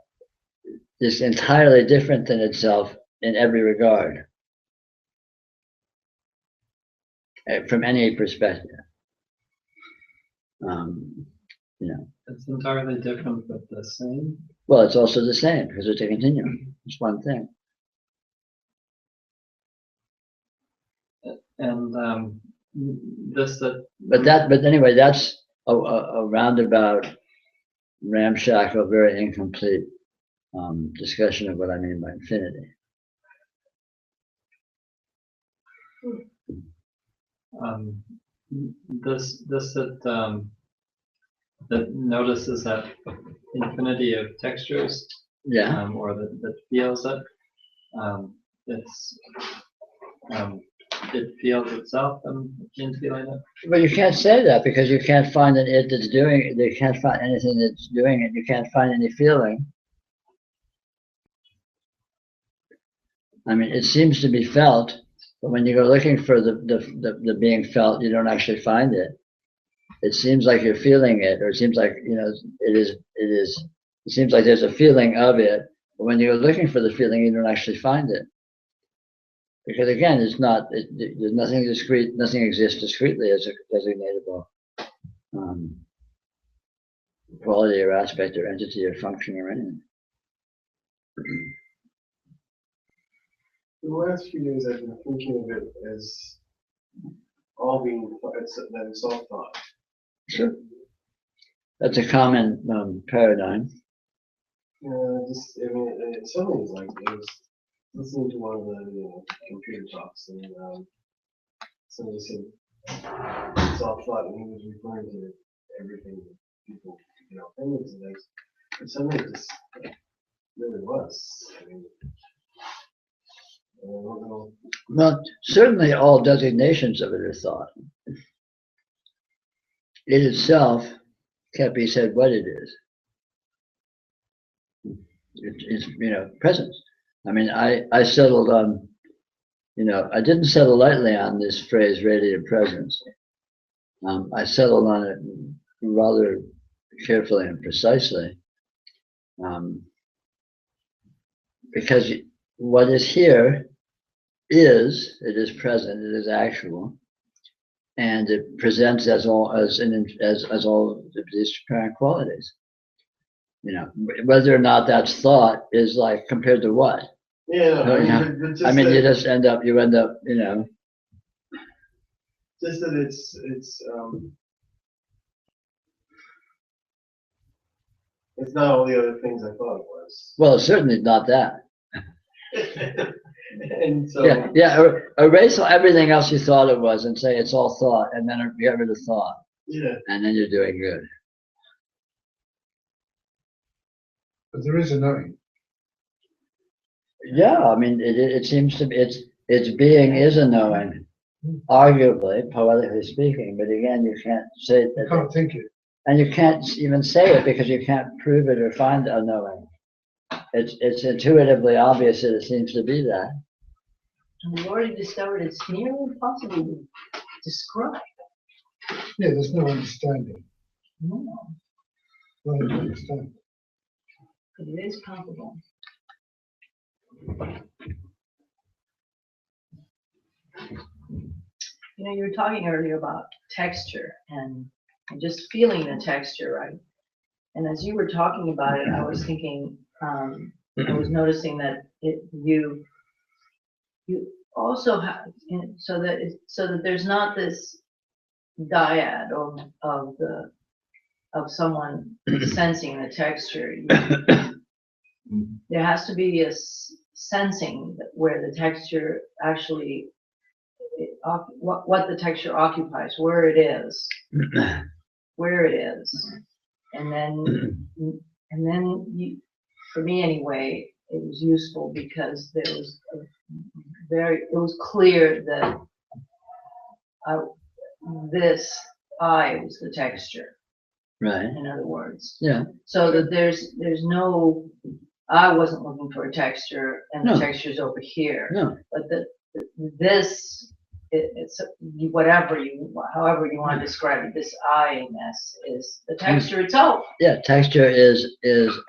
is entirely different than itself in every regard, from any perspective. It's entirely different but the same. Well, it's also the same because it's a continuum. It's one thing. And But anyway, that's a roundabout, ramshackle, very incomplete discussion of what I mean by infinity. That notices that infinity of textures, Yeah. Or that feels it. It feels itself in feeling it. But you can't say that because you can't find an it that's doing it. You can't find anything that's doing it. You can't find any feeling. I mean, it seems to be felt, but when you go looking for the being felt, you don't actually find it. It seems like you're feeling it, or it seems like, it seems like there's a feeling of it, but when you're looking for the feeling, you don't actually find it. Because again, there's nothing discrete, nothing exists discretely as a designatable quality or aspect or entity or function or anything. In the last few days, I've been thinking of it as all being, that it's all thought. Sure. That's a common paradigm. Suddenly it's like, I was listening to one of the computer talks, and somebody said it's all thought, and he was referring to everything that people, opinions and things. And suddenly it just really was. I mean, I don't know. Well, certainly all designations of it are thought. It itself can't be said what it is. It's presence. I mean, I settled on, I didn't settle lightly on this phrase radiant presence. I settled on it rather carefully and precisely, because what is here it is present, it is actual, and it presents as all these apparent qualities. Whether or not that's thought is like compared to what? Yeah, No, I mean, you just end up, just that it's not all the other things I thought it was. well, it's certainly not that. And so Erase everything else you thought it was and say it's all thought, and then get rid of thought, yeah, and then you're doing good. But there is a knowing. Yeah, I mean, it seems to be, its being is a knowing, arguably, poetically speaking, but again, you can't say You that, can't think it. and you can't even say it because you can't prove it or find a knowing. It's intuitively obvious that it seems to be that. And we've already discovered it's nearly impossible to describe. Yeah, there's no understanding. No, No understand. but it is palpable. You were talking earlier about texture and just feeling the texture, right? And as you were talking about it, I was thinking, I was noticing that you also have, so that there's not this dyad of someone sensing the texture. There has to be a sensing where the texture actually, what the texture occupies, where it is, and then you, for me anyway, it was useful because there was it was clear that this I was the texture. Right. In other words. Yeah. So that there's no, I wasn't looking for a texture and No. the texture's over here. No. But it's however you want to describe it, this I-ness is the texture itself. Yeah, texture is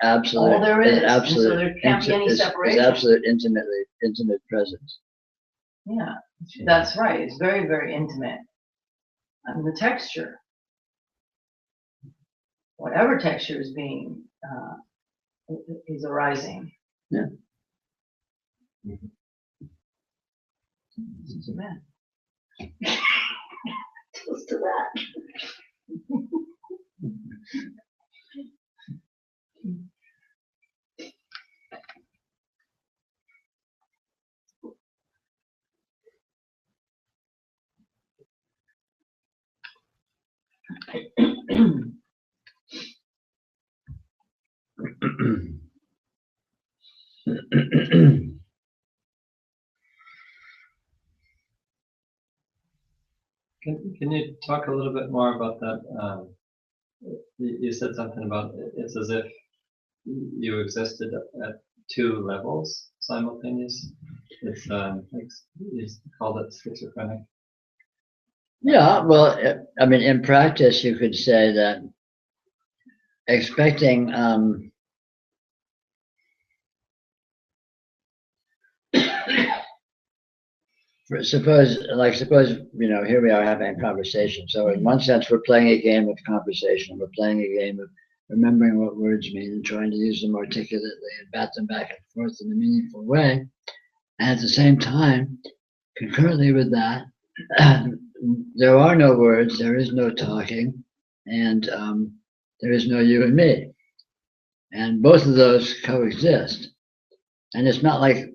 absolute. All there is. Absolute. And so there can't be any separation. Is absolute intimate presence. Yeah, that's right. It's very, very intimate. And the texture, whatever texture is being, is arising. Yeah. This is a man. Close to that. Can you talk a little bit more about that? You said something about it's as if you existed at two levels simultaneous. It's you called it schizophrenic. Yeah, well, I mean, in practice, you could say that expecting suppose here we are having a conversation. So in one sense, we're playing a game of conversation. We're playing a game of remembering what words mean and trying to use them articulately and bat them back and forth in a meaningful way. And at the same time, concurrently with that, there are no words, there is no talking, and there is no you and me. And both of those coexist. And it's not like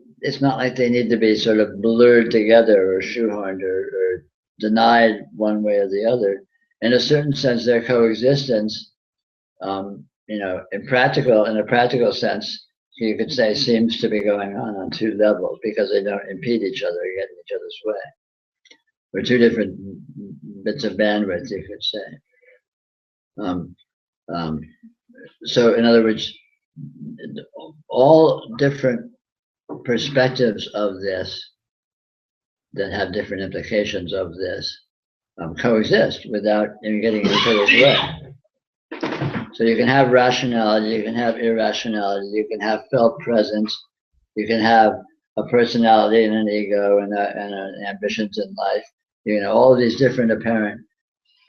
they need to be sort of blurred together or shoehorned or denied one way or the other. In a certain sense, their coexistence, in a practical sense, you could say seems to be going on two levels because they don't impede each other or get in each other's way. Or two different bits of bandwidth, you could say. So in other words, all different perspectives of this that have different implications of this coexist without even getting in each other's way. So you can have rationality, you can have irrationality, you can have felt presence, you can have a personality and an ego and ambitions in life. You know, all of these different apparent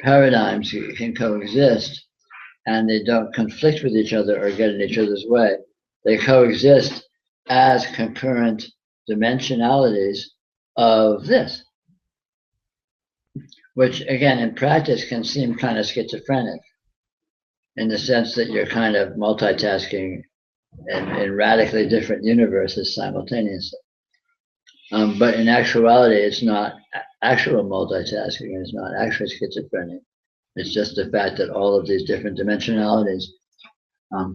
paradigms can coexist, and they don't conflict with each other or get in each other's way. They coexist as concurrent dimensionalities of this, which again in practice can seem kind of schizophrenic in the sense that you're kind of multitasking in radically different universes simultaneously. But in actuality, it's not actual multitasking, it's not actually schizophrenic. It's just the fact that all of these different dimensionalities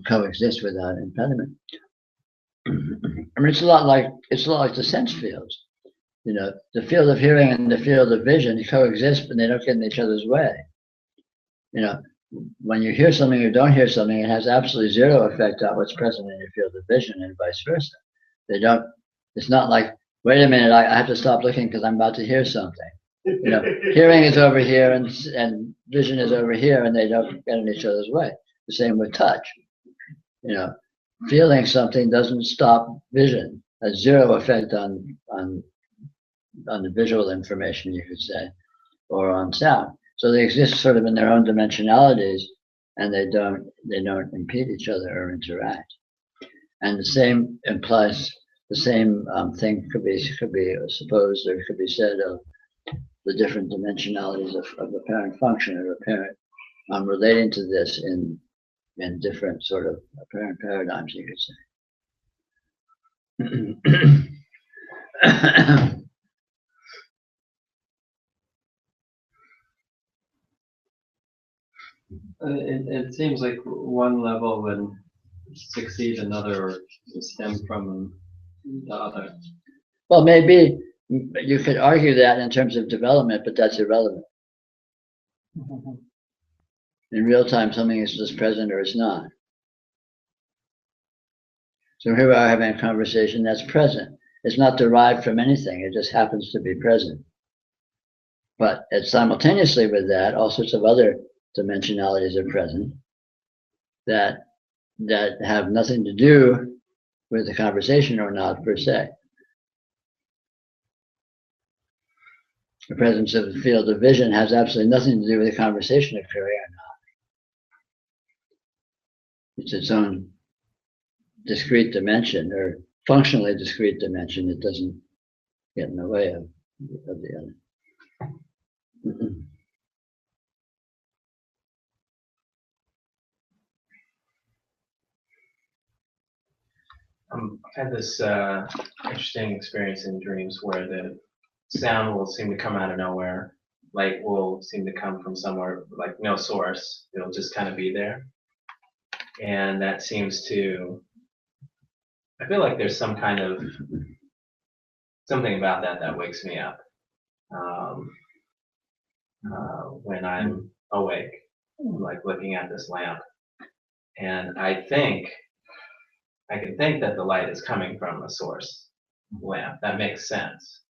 coexist without impediment. I mean, it's a lot like the sense fields. You know, the field of hearing and the field of vision coexist, but they don't get in each other's way. You know, when you hear something or don't hear something, it has absolutely zero effect on what's present in your field of vision, and vice versa. They don't. It's not like, wait a minute, I have to stop looking because I'm about to hear something. You know, hearing is over here and vision is over here, and they don't get in each other's way. The same with touch. You know, feeling something doesn't stop vision. Has zero effect on the visual information, you could say, or on sound. So they exist sort of in their own dimensionalities, and they don't impede each other or interact. And the same implies the same thing could be supposed or could be said of the different dimensionalities of apparent function or apparent relating to this in different sort of apparent paradigms, you could say. It seems like one level would succeed another or stem from the other. Well, maybe you could argue that in terms of development, but that's irrelevant. In real time, something is just present or it's not. So here we are having a conversation that's present. It's not derived from anything. It just happens to be present. But simultaneously with that, all sorts of other dimensionalities are present that have nothing to do with the conversation or not per se. The presence of the field of vision has absolutely nothing to do with the conversation occurring or not. It's its own discrete dimension, or functionally discrete dimension. It doesn't get in the way of the other. I've had this interesting experience in dreams where the sound will seem to come out of nowhere. Light will seem to come from somewhere, like no source. It'll just kind of be there. And that seems to, I feel like there's some kind of, something about that wakes me up when I'm awake, like looking at this lamp. And I can think that the light is coming from a source lamp. That makes sense.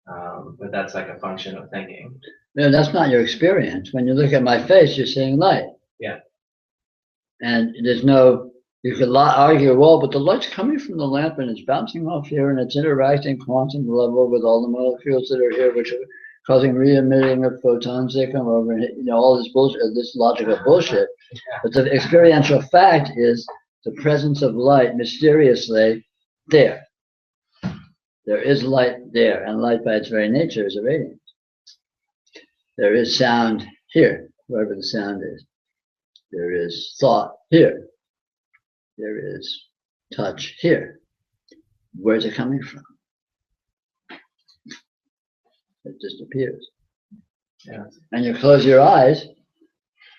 But that's like a function of thinking. No, that's not your experience. When you look at my face, you're seeing light. Yeah. And there's no, you could argue, well, but the light's coming from the lamp and it's bouncing off here and it's interacting quantum level with all the molecules that are here, which are causing re-emitting of photons. They come over and hit, all this bullshit, this logical bullshit. But the experiential fact is the presence of light mysteriously there. There is light there, and light by its very nature is a radiance. There is sound here, wherever the sound is. There is thought here. There is touch here. Where's it coming from? It just appears. Yeah. And you close your eyes.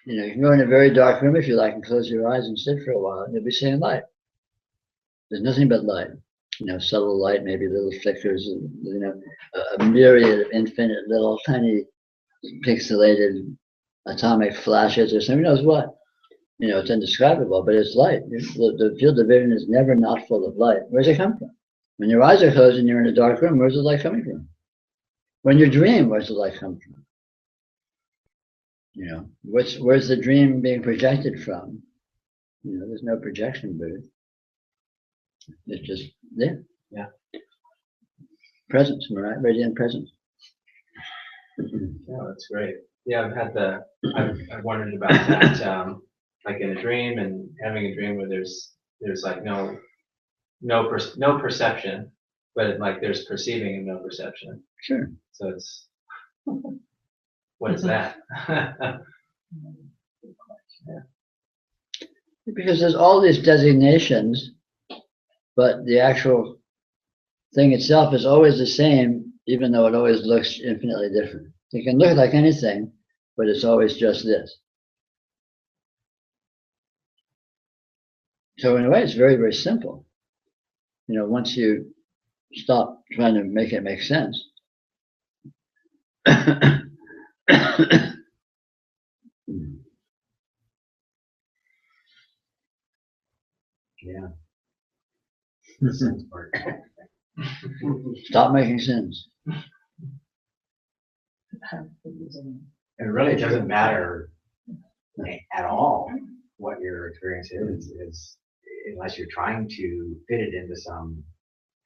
You can go in a very dark room if you like and close your eyes and sit for a while, and you'll be seeing light. There's nothing but light. Subtle light, maybe little flickers, a myriad of infinite little tiny pixelated atomic flashes or something, who knows what. You know, it's indescribable, but it's light. The field of vision is never not full of light. Where's it come from? When your eyes are closed and you're in a dark room, where's the light coming from? When you dream, where's the light come from? You know, where's the dream being projected from? You know, there's no projection booth. It's just there. Yeah. Presence, right? Radiant presence. Yeah, that's great. Yeah, I've wondered about that, like in a dream and having a dream where there's like no perception, but like there's perceiving and no perception. Sure. So it's, what is that? Because there's all these designations, but the actual thing itself is always the same, even though it always looks infinitely different. It can look like anything, but it's always just this. So in a way, it's very, very simple. You know, once you stop trying to make it make sense. Yeah. The sense part. Stop making sense. And really, it doesn't matter at all what your experience is unless you're trying to fit it into some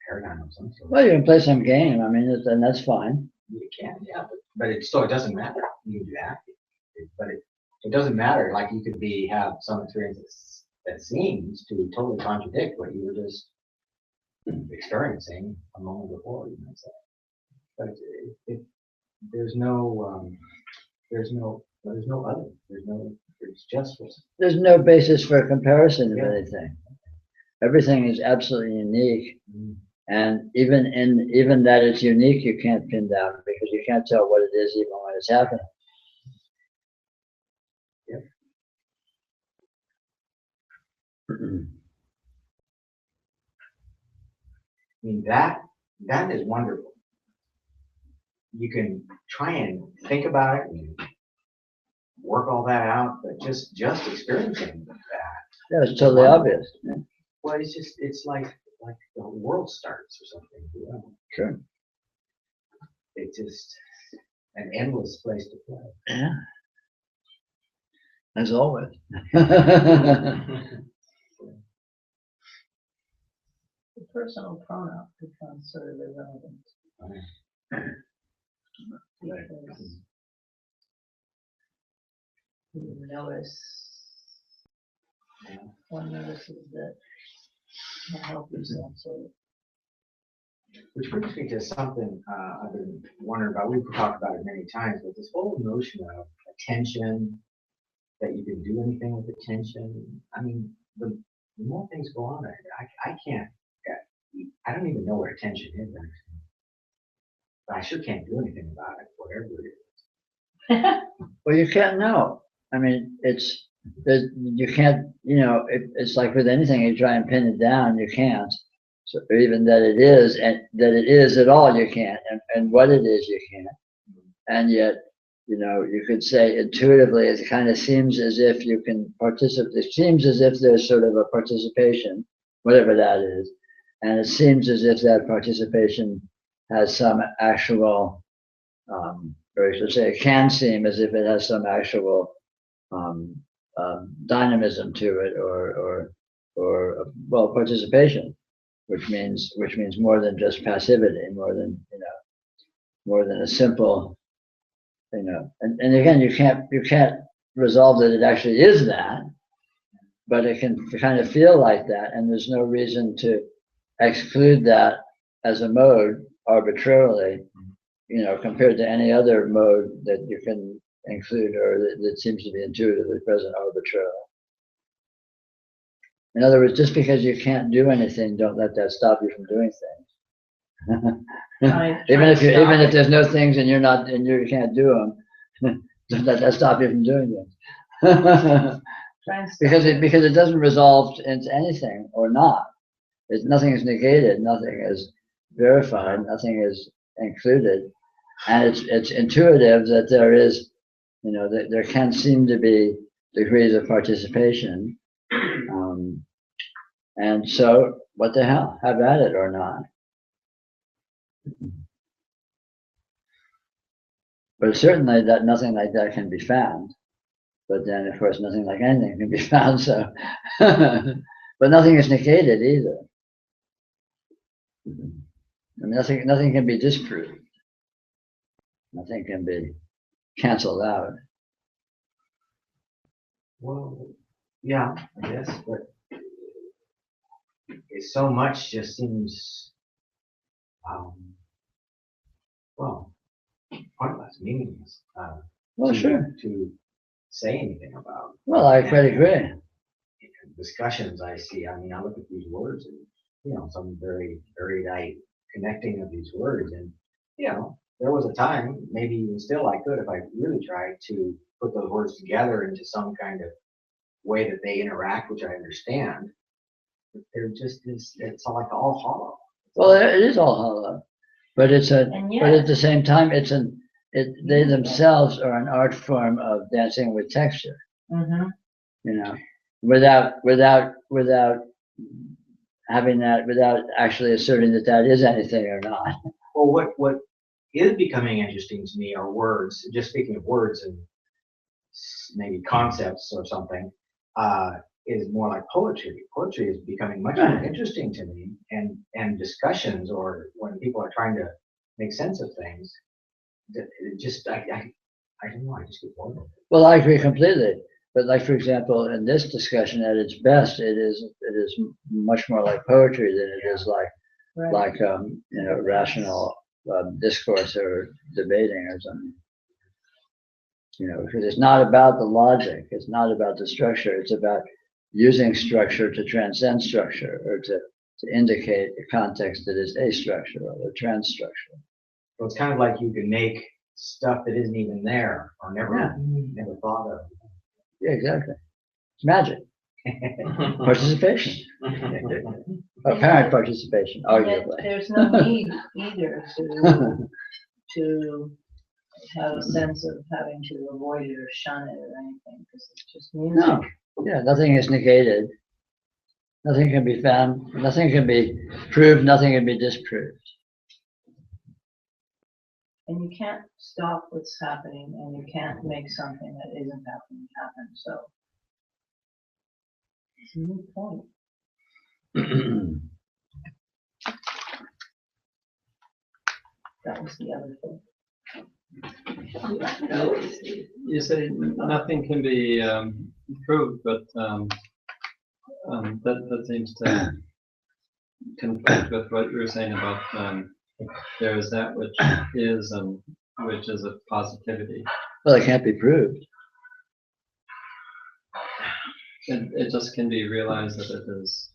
paradigm of some sort. Well, you can play some game. I mean, and that's fine. You can, yeah, but it still, it doesn't matter. You can do that, but it doesn't matter. Like you could have some experience that seems to totally contradict what you were just experiencing a moment before. You might say, but there's no other. It's just. There's no basis for comparison of anything. Everything is absolutely unique. And even that it's unique, you can't pin down because you can't tell what it is even when it's happening. Yep. I mean, that is wonderful. You can try and think about it and work all that out, but just experiencing that. Yeah, it's totally obvious. Yeah. Well, it's like the world starts or something. You know? Sure. It's just an endless place to play. Yeah. As always. The personal pronoun becomes sort of irrelevant. Because you notice, one notices that you help yourself. So Which brings me to something I've been wondering about. We've talked about it many times, but this whole notion of attention, that you can do anything with attention. I mean, the more things go on, I can't. I don't even know where attention is. But I sure can't do anything about it, whatever it is. Well, you can't know. I mean, you can't, you know, it's like with anything, you try and pin it down, you can't. So even that it is, and that it is at all, you can't. And what it is, you can't. And yet, you know, you could say intuitively, it kind of seems as if you can participate. It seems as if there's sort of a participation, whatever that is. And it seems as if that participation has some actual, or I should say, it can seem as if it has some actual dynamism to it, or well, participation, which means more than just passivity, more than a simple, you know. And again, you can't resolve that it actually is that, but it can kind of feel like that, and there's no reason to exclude that as a mode arbitrarily, you know, compared to any other mode that you can include or that seems to be intuitively present arbitrarily. In other words, just because you can't do anything, don't let that stop you from doing things. Even if there's no things and you can't do them, don't let that stop you from doing things. because it doesn't resolve into anything or not. Nothing is negated, nothing is verified, nothing is included, and it's intuitive that there is, you know, that there can seem to be degrees of participation. And so, what the hell? Have at it or not. But certainly that nothing like that can be found. But then, of course, nothing like anything can be found. So, but nothing is negated either. I mean, nothing can be disproved. Nothing can be canceled out. Well, yeah, I guess, but so much just seems, well, pointless, meaningless. Well, sure. To say anything about. Well, I quite agree. Discussions I see, I mean, I look at these words and, you know, some very erudite connecting of these words, and, you know, there was a time, maybe even still I could, if I really tried to put those words together into some kind of way that they interact, which I understand. But they're just, it's all like all hollow. Well, it is all hollow, but it's And but yet, at the same time, they themselves are an art form of dancing with texture. mhm. You know, without having that, without actually asserting that that is anything or not. Well, what is becoming interesting to me are words. Just speaking of words and maybe concepts or something, is more like poetry. Poetry is becoming much more interesting to me, and discussions, or when people are trying to make sense of things. It just I don't know. I just get bored of it. Well, I agree completely. But like, for example, in this discussion, at its best, it is much more like poetry than it is like Right. you know, rational discourse or debating or something. You know, because it's not about the logic, it's not about the structure, it's about using structure to transcend structure, or to indicate a context that is a structure or a trans structure. So it's kind of like you can make stuff that isn't even there or never thought of. Yeah, exactly. It's magic. Participation. Apparent participation, And yet arguably. there's no need either to have a sense of having to avoid it or shun it or anything, because it's just music. No. Yeah, nothing is negated. Nothing can be found. Nothing can be proved. Nothing can be disproved. And you can't stop what's happening, and you can't make something that isn't happening happen. So it's a new point. That was the other thing. You say nothing can be proved, but that seems to conflict with what you were saying about there is that which is and which is a positivity. Well, it can't be proved. It just can be realized that it is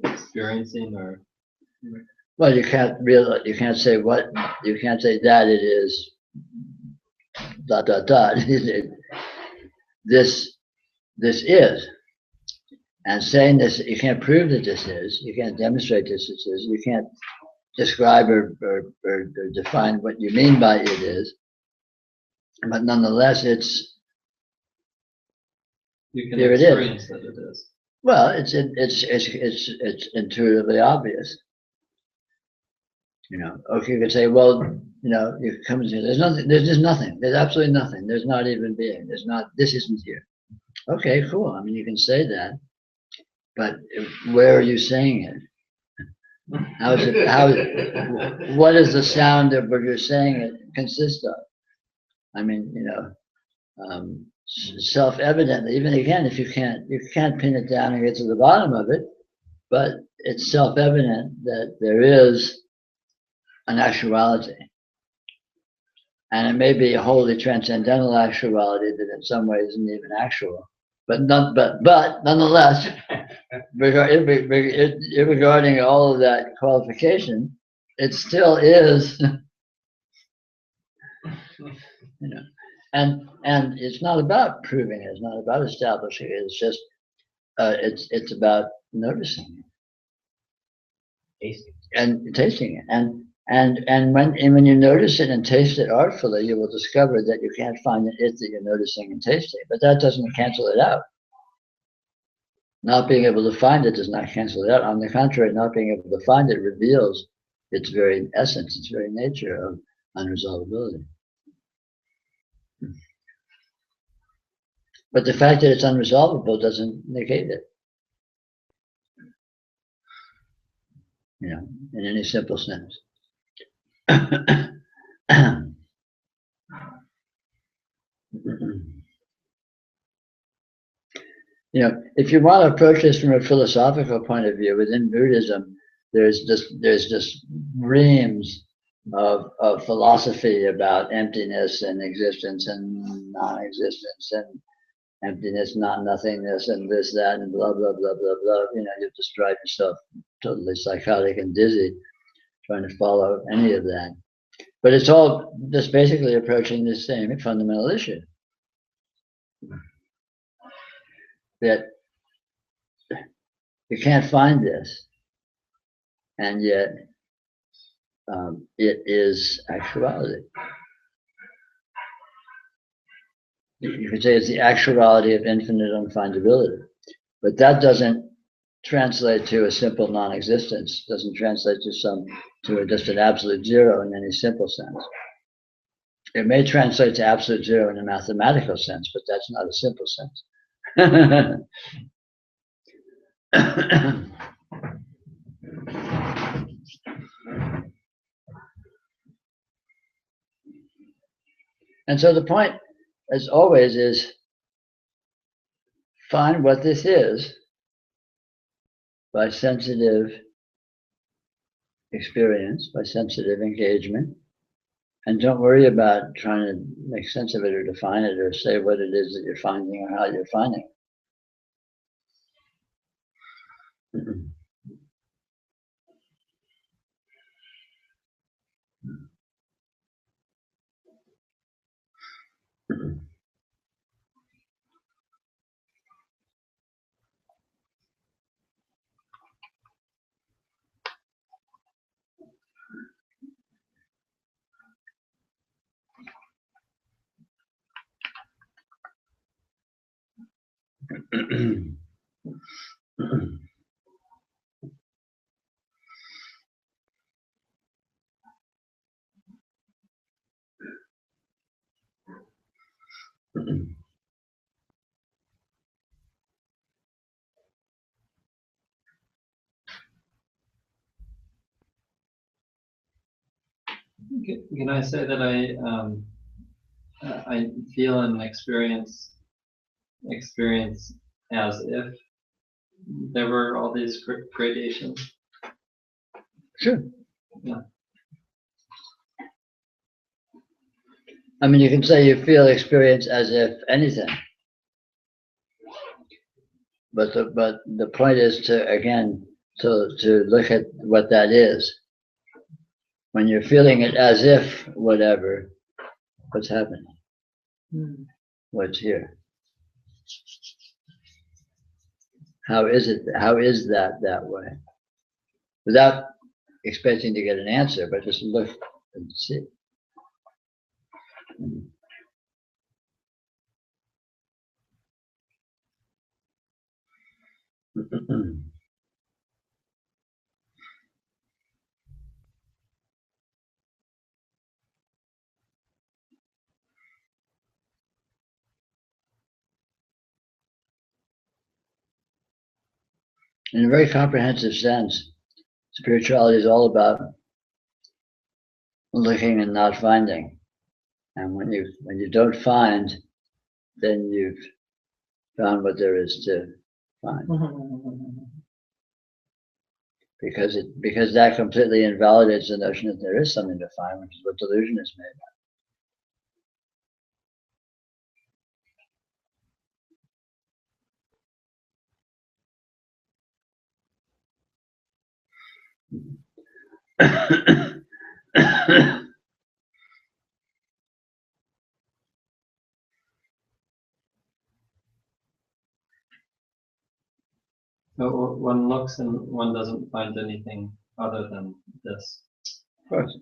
experiencing, or Well, you can't realize. You can't say what. You can't say that it is. ... This is. And saying this, you can't prove that this is. You can't demonstrate this is. You can't describe or define what you mean by it is. But nonetheless, it's. you can Here it is. experience that it is. Well, it's intuitively obvious. You know, okay, you could say, well, you know, you come and say, there's nothing, there's just nothing, there's absolutely nothing, there's not even being, there's not, this isn't here. Okay, cool. I mean, you can say that, but where are you saying it? How is it? What is the sound of what you're saying it consist of? I mean, you know, self-evidently, even again, if you can't pin it down and get to the bottom of it, but it's self-evident that there is an actuality, and it may be a wholly transcendental actuality that in some ways isn't even actual, but nonetheless, regarding all of that qualification, it still is, you know, and it's not about proving it, it's not about establishing it, it's just it's about noticing it Tasting. and tasting it, when you notice it and taste it artfully, you will discover that you can't find it that you're noticing and tasting. But that doesn't cancel it out. Not being able to find it does not cancel it out. On the contrary, not being able to find it reveals its very essence, its very nature of unresolvability. But the fact that it's unresolvable doesn't negate it. In any simple sense. If you want to approach this from a philosophical point of view, within Buddhism, there's just reams of philosophy about emptiness and existence and non-existence and emptiness, not nothingness, and this, that, and blah, blah, blah, blah, blah. You just drive yourself totally psychotic and dizzy trying to follow any of that. But it's all just basically approaching the same fundamental issue. That you can't find this, and yet it is actuality. You could say it's the actuality of infinite unfindability, but that doesn't translate to a simple non-existence. Doesn't translate to just an absolute zero in any simple sense. It may translate to absolute zero in a mathematical sense, but that's not a simple sense. And so the point, as always, is find what this is by sensitive experience, by sensitive engagement, and don't worry about trying to make sense of it or define it or say what it is that you're finding or how you're finding it. Can I say that I feel and experience as if there were all these gradations? Sure. Yeah. I mean, you can say you feel experience as if anything. But the point is to look at what that is. When you're feeling it as if whatever, what's happening? What's here? How is it? How is that way? Without expecting to get an answer, but just look and see. In a very comprehensive sense, spirituality is all about looking and not finding. And when you don't find, then you've found what there is to find. Because that completely invalidates the notion that there is something to find, which is what delusion is made of. So one looks and one doesn't find anything other than this. Of course.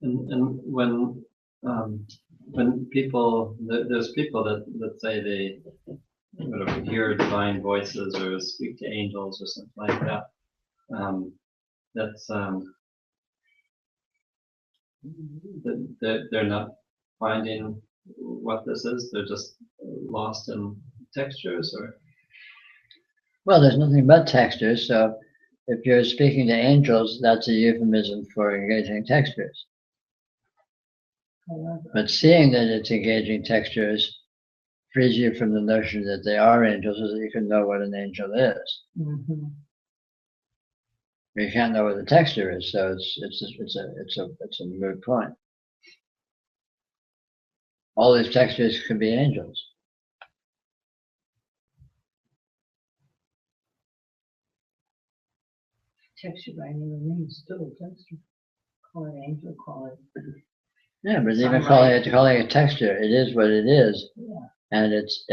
And when people, there's people that say they whatever, hear divine voices or speak to angels or something like that. That's they're not finding what this is. They're just lost in textures, or Well, there's nothing but textures, so if you're speaking to angels, that's a euphemism for engaging textures. But seeing that it's engaging textures frees you from the notion that they are angels, so that you can know what an angel is. Mm-hmm. You can't know what the texture is, so it's a moot point. All these textures could be angels. Texture by any means, still a texture. Call it angel, call it. Yeah, but even Sunlight. calling it texture, it is what it is, Yeah. and it's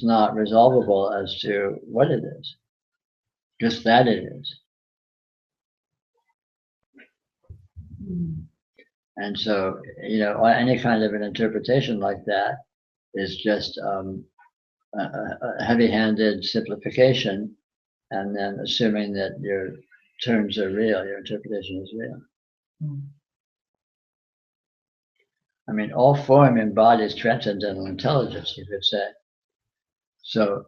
not resolvable as to what it is. Just that it is. Mm. And so, any kind of an interpretation like that is just a heavy-handed simplification, and then assuming that your terms are real, your interpretation is real. Mm. I mean, all form embodies transcendental intelligence, you could say. So,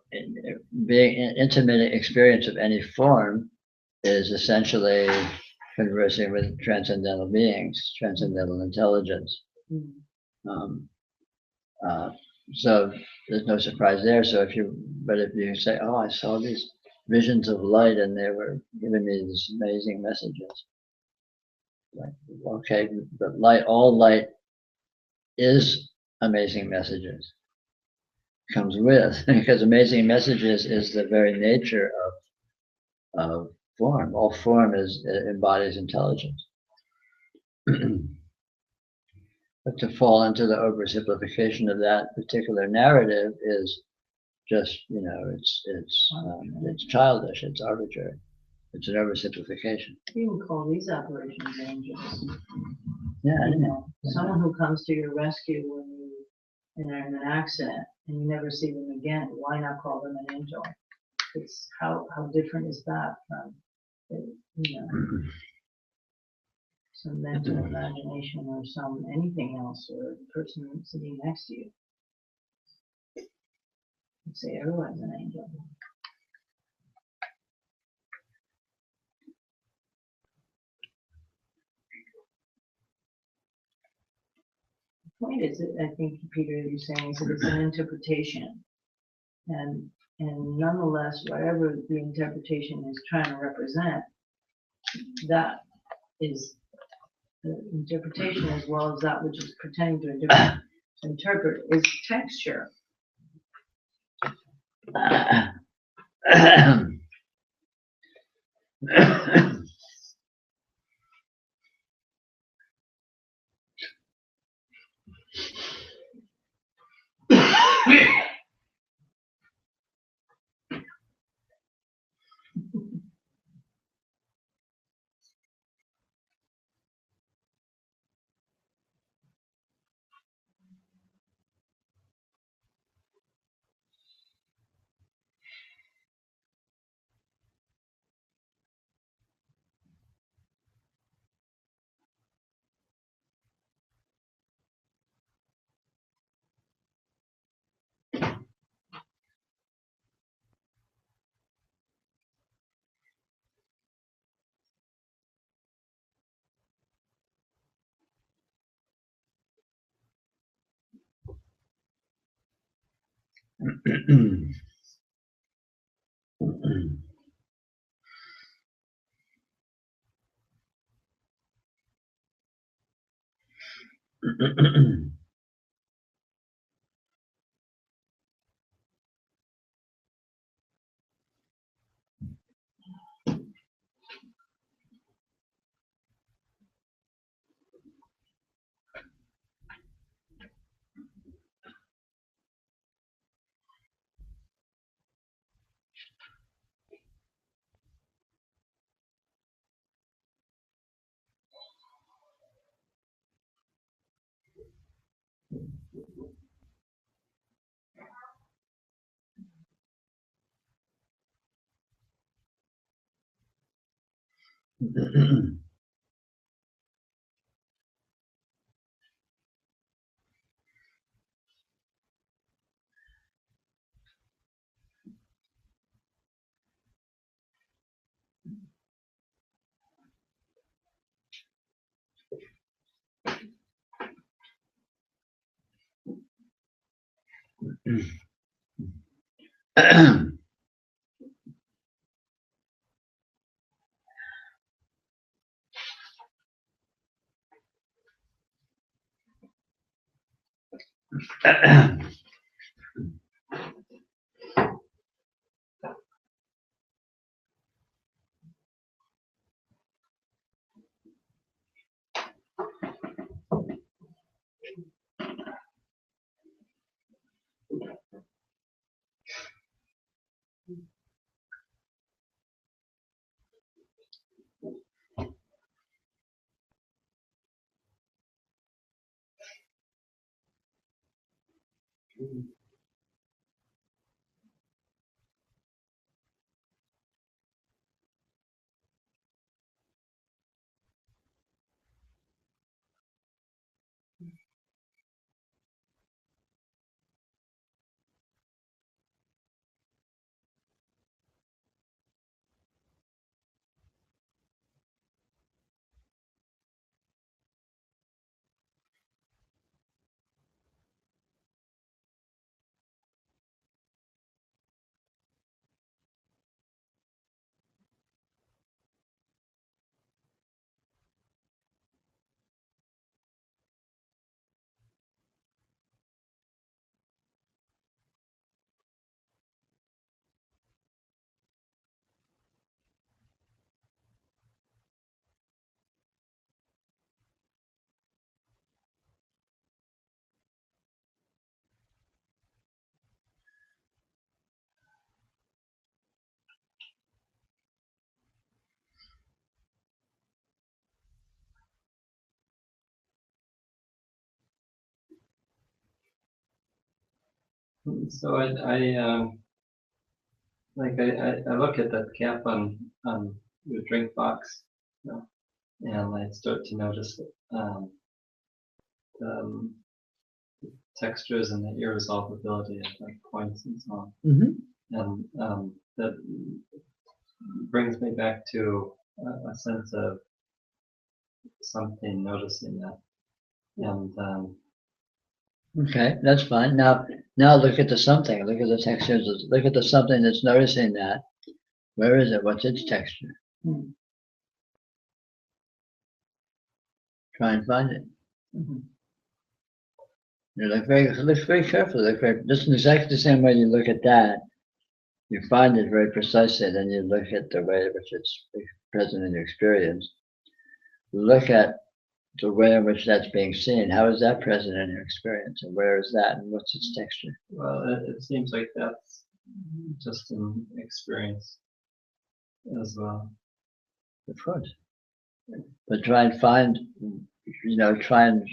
being an intimate experience of any form is essentially conversing with transcendental beings, transcendental intelligence. Mm. So there's no surprise there. So if you say, oh, I saw these visions of light and they were giving me these amazing messages. Like, okay, but all light is amazing messages. Comes with, because amazing messages is the very nature of form. All form embodies intelligence. But to fall into the oversimplification of that particular narrative is just, it's childish, it's arbitrary, it's an oversimplification. You can call these operations angels. Yeah, I You know. know, someone who comes to your rescue when you're in an accident and you never see them again, why not call them an angel? It's how different is that from, some mental imagination or some anything else, or the person sitting next to you. You'd say everyone's an angel. The point is that I think, Peter, you're saying is that it's an interpretation, and nonetheless, whatever the interpretation is trying to represent, that is the interpretation, as well as that which is pretending to interpret is texture. So I look at that cap on your drink box, you know, and I start to notice um, textures and the irresolvability of like points and so on. And that brings me back to a sense of something noticing that. And Okay, that's fine. Now look at the something. Look at the textures. Look at the something that's noticing that. Where is it? What's its texture? Try and find it. You look very carefully. Look very, just in exactly the same way you look at that. You find it very precisely. Then you look at the way in which it's present in your experience. Look at the way in which that's being seen. How is that present in your experience? And where is that? And what's its texture? well, it seems like that's just an experience as well. Of course. But try and find, try and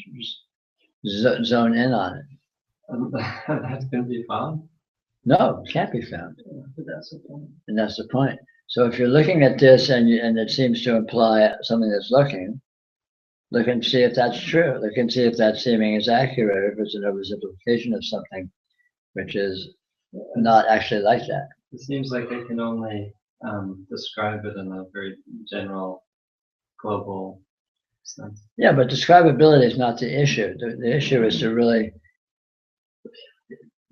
zone in on it. And that can be found. No, it can't be found. But that's the point. And that's the point. So if you're looking at this and it seems to imply something that's looking, look and see if that's true. Look and see if that seeming is accurate, if it's an oversimplification of something which is not actually like that. It seems like I can only describe it in a very general, global sense. Yeah, but describability is not the issue. The issue is to really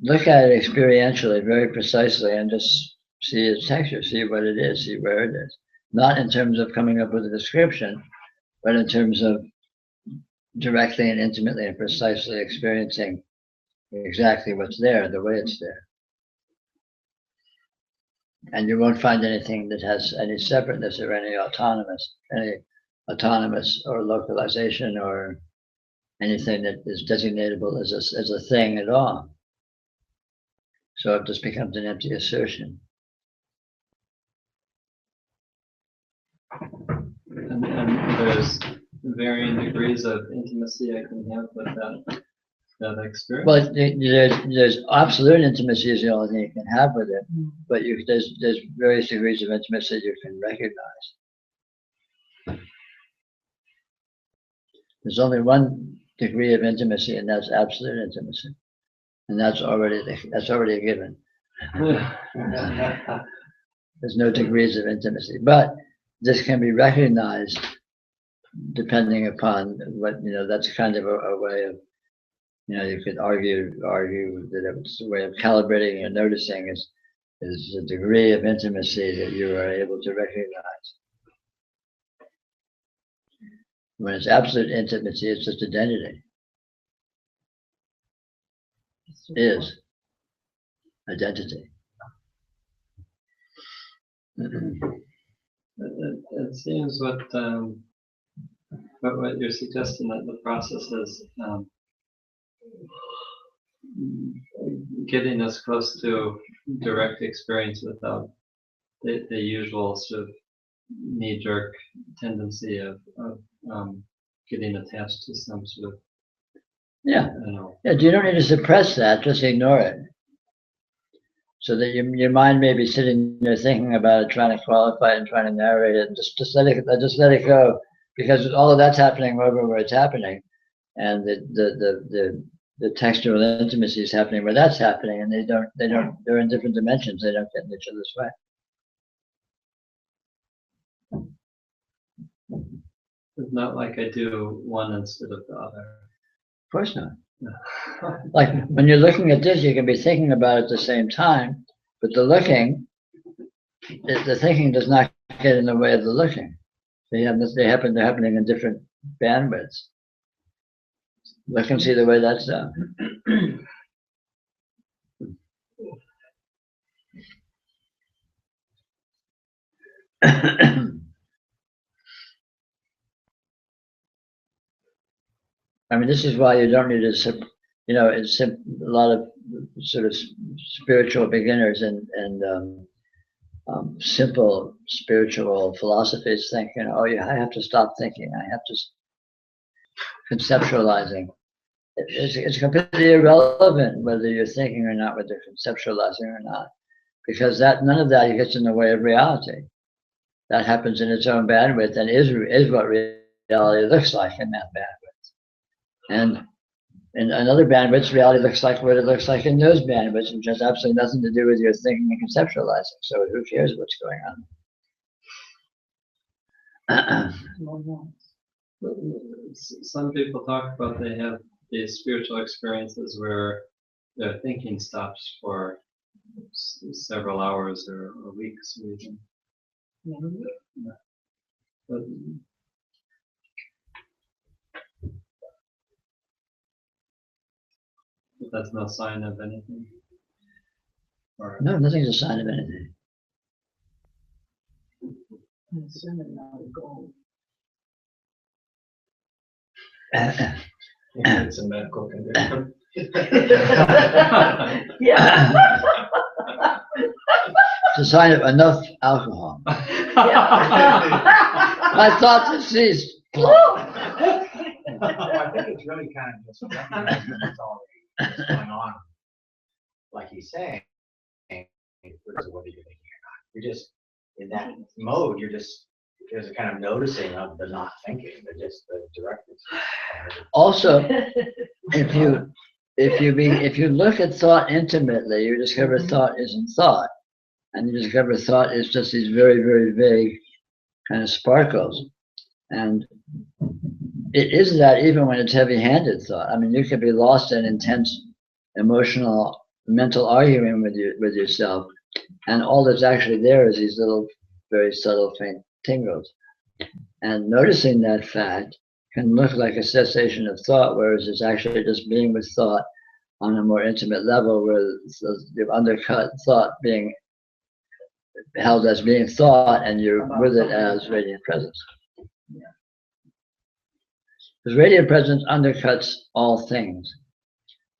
look at it experientially, very precisely, and just see its texture, see what it is, see where it is. Not in terms of coming up with a description, but in terms of directly and intimately and precisely experiencing exactly what's there, the way it's there. And you won't find anything that has any separateness or any autonomous or localization or anything that is designatable as a thing at all. So it just becomes an empty assertion. And there's varying degrees of intimacy I can have with that experience. Well, there's absolute intimacy is the only thing you can have with it, but there's various degrees of intimacy you can recognize. There's only one degree of intimacy, and that's absolute intimacy, and that's already a given. There's no degrees of intimacy, but this can be recognized depending upon what, that's kind of a way of, you could argue that it's a way of calibrating and noticing is the degree of intimacy that you are able to recognize. When it's absolute intimacy, it's just identity. Is identity. It seems what you're suggesting, that the process is getting us close to direct experience without the usual sort of knee-jerk tendency of getting attached to some sort of, Yeah. You don't need to suppress that, just ignore it. So that your mind may be sitting there thinking about it, trying to qualify it and trying to narrate it, and just let it go, because all of that's happening over where it's happening, and the textual intimacy is happening where that's happening, and they're in different dimensions. They don't get in each other's way. It's not like I do one instead of the other. Of course not. Like when you're looking at this, you can be thinking about it at the same time, but the thinking does not get in the way of the looking. They're happening in different bandwidths. Look and see the way that's done. I mean, this is why you don't need it's a lot of sort of spiritual beginners and simple spiritual philosophies think, I have to stop thinking. I have to conceptualizing. It's completely irrelevant whether you're thinking or not, whether you're conceptualizing or not, because none of that gets in the way of reality. That happens in its own bandwidth and is what reality looks like in that bandwidth. And in another bandwidth, reality looks like what it looks like in those bandwidths, which has absolutely nothing to do with your thinking and conceptualizing. So who cares what's going on? Some people talk about they have these spiritual experiences where their thinking stops for several hours or weeks even. But that's no sign of anything. No, nothing's a sign of anything. It's certainly not a goal. It's a medical condition. Yeah. It's a sign of enough alcohol. My thoughts have ceased. I think it's really kind of just recognizing what's already going on. Like he's saying, regardless of whether you're thinking or not. You're just in that mode. There's a kind of noticing of the not thinking, but just the directness. Also, if you look at thought intimately, you discover thought isn't thought, and you discover thought is just these very, very vague kind of sparkles, and it is that even when it's heavy-handed thought. I mean, you can be lost in intense emotional mental argument with yourself, and all that's actually there is these little, very subtle, faint tingles. And noticing that fact can look like a cessation of thought, whereas it's actually just being with thought on a more intimate level, where you've undercut thought being held as being thought, and you're with it as radiant presence. Because radiant presence undercuts all things.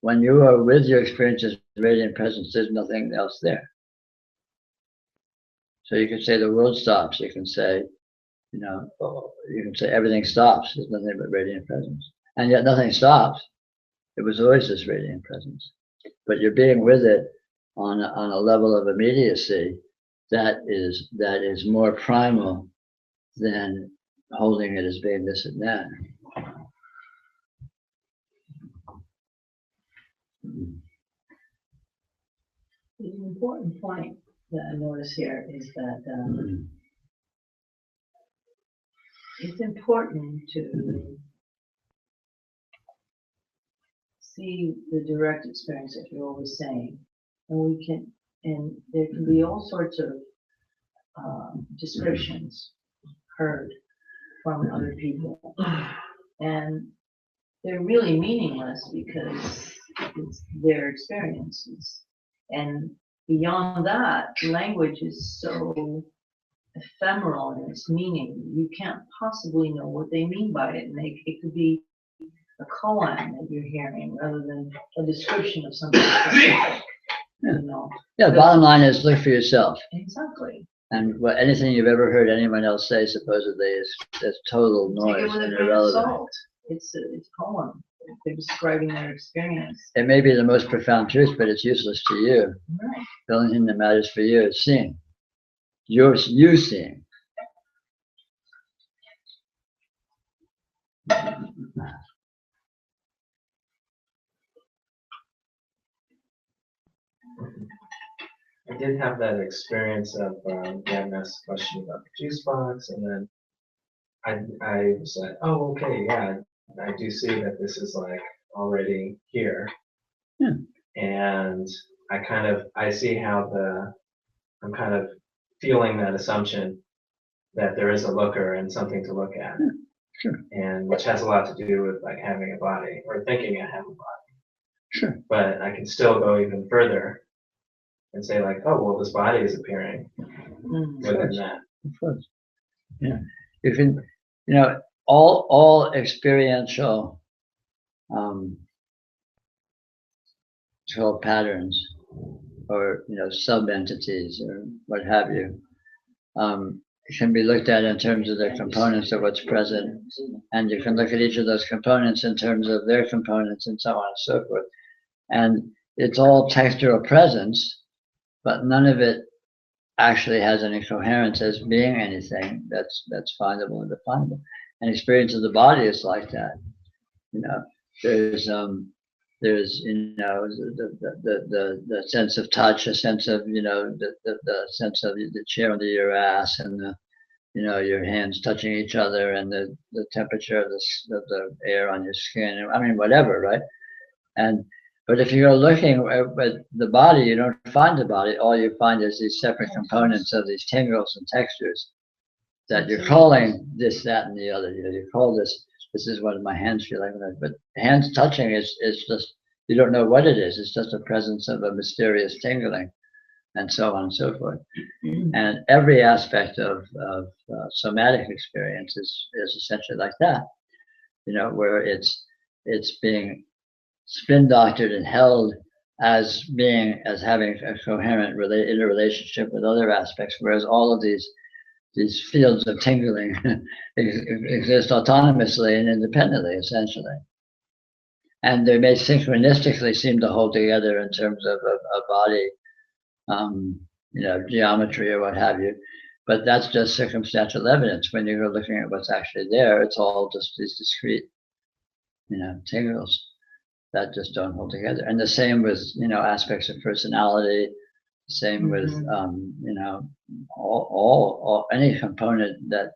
When you are with your experiences, radiant presence, there's nothing else there. So you can say the world stops. You can say, you can say everything stops. There's nothing but radiant presence. And yet nothing stops. It was always this radiant presence. But you're being with it on a level of immediacy that is more primal than holding it as being this and that. The important point that I notice here is that it's important to see the direct experience that you're always saying, and there can be all sorts of descriptions heard from other people, and they're really meaningless because it's their experiences. And beyond that, language is so ephemeral in its meaning. You can't possibly know what they mean by it. And it could be a koan that you're hearing rather than a description of something specific. Yeah, bottom line is look for yourself. Exactly. And anything you've ever heard anyone else say supposedly is total noise and irrelevant. It's a koan. They're describing their experience. It may be the most profound truth, but it's useless to you. Right. The only thing that matters for you is seeing. You seeing. I did have that experience of getting asked a question about the juice box, and then I was like, oh, okay, yeah, I do see that this is like already here. And I see how I'm kind of feeling that assumption that there is a looker and something to look at. Sure. And which has a lot to do with like having a body or thinking I have a body. Sure. But I can still go even further and say like, oh, well, this body is appearing within that. Of course. Yeah. You can, all experiential patterns or, sub-entities or what have you, can be looked at in terms of their components of what's present. And you can look at each of those components in terms of their components and so on and so forth. And it's all textural presence, but none of it actually has any coherence as being anything that's findable and definable. And experience of the body is like that. There's the sense of touch, a sense of the sense of the chair under your ass, and your hands touching each other, and the temperature of the air on your skin. I mean, whatever, right? But if you go looking at the body, you don't find the body. All you find is these separate components of these tingles and textures that you're calling this, that, and the other. You call this is what my hands feel like. But hands touching is just, you don't know what it is. It's just a presence of a mysterious tingling, and so on and so forth. And every aspect of somatic experience is essentially like that, where it's being spin doctored and held as having a coherent interrelationship with other aspects, whereas all of these fields of tingling exist autonomously and independently, essentially. And they may synchronistically seem to hold together in terms of a body, geometry or what have you, but that's just circumstantial evidence. When you're looking at what's actually there, it's all just these discrete, tingles that just don't hold together. And the same with, aspects of personality, same with, all any component that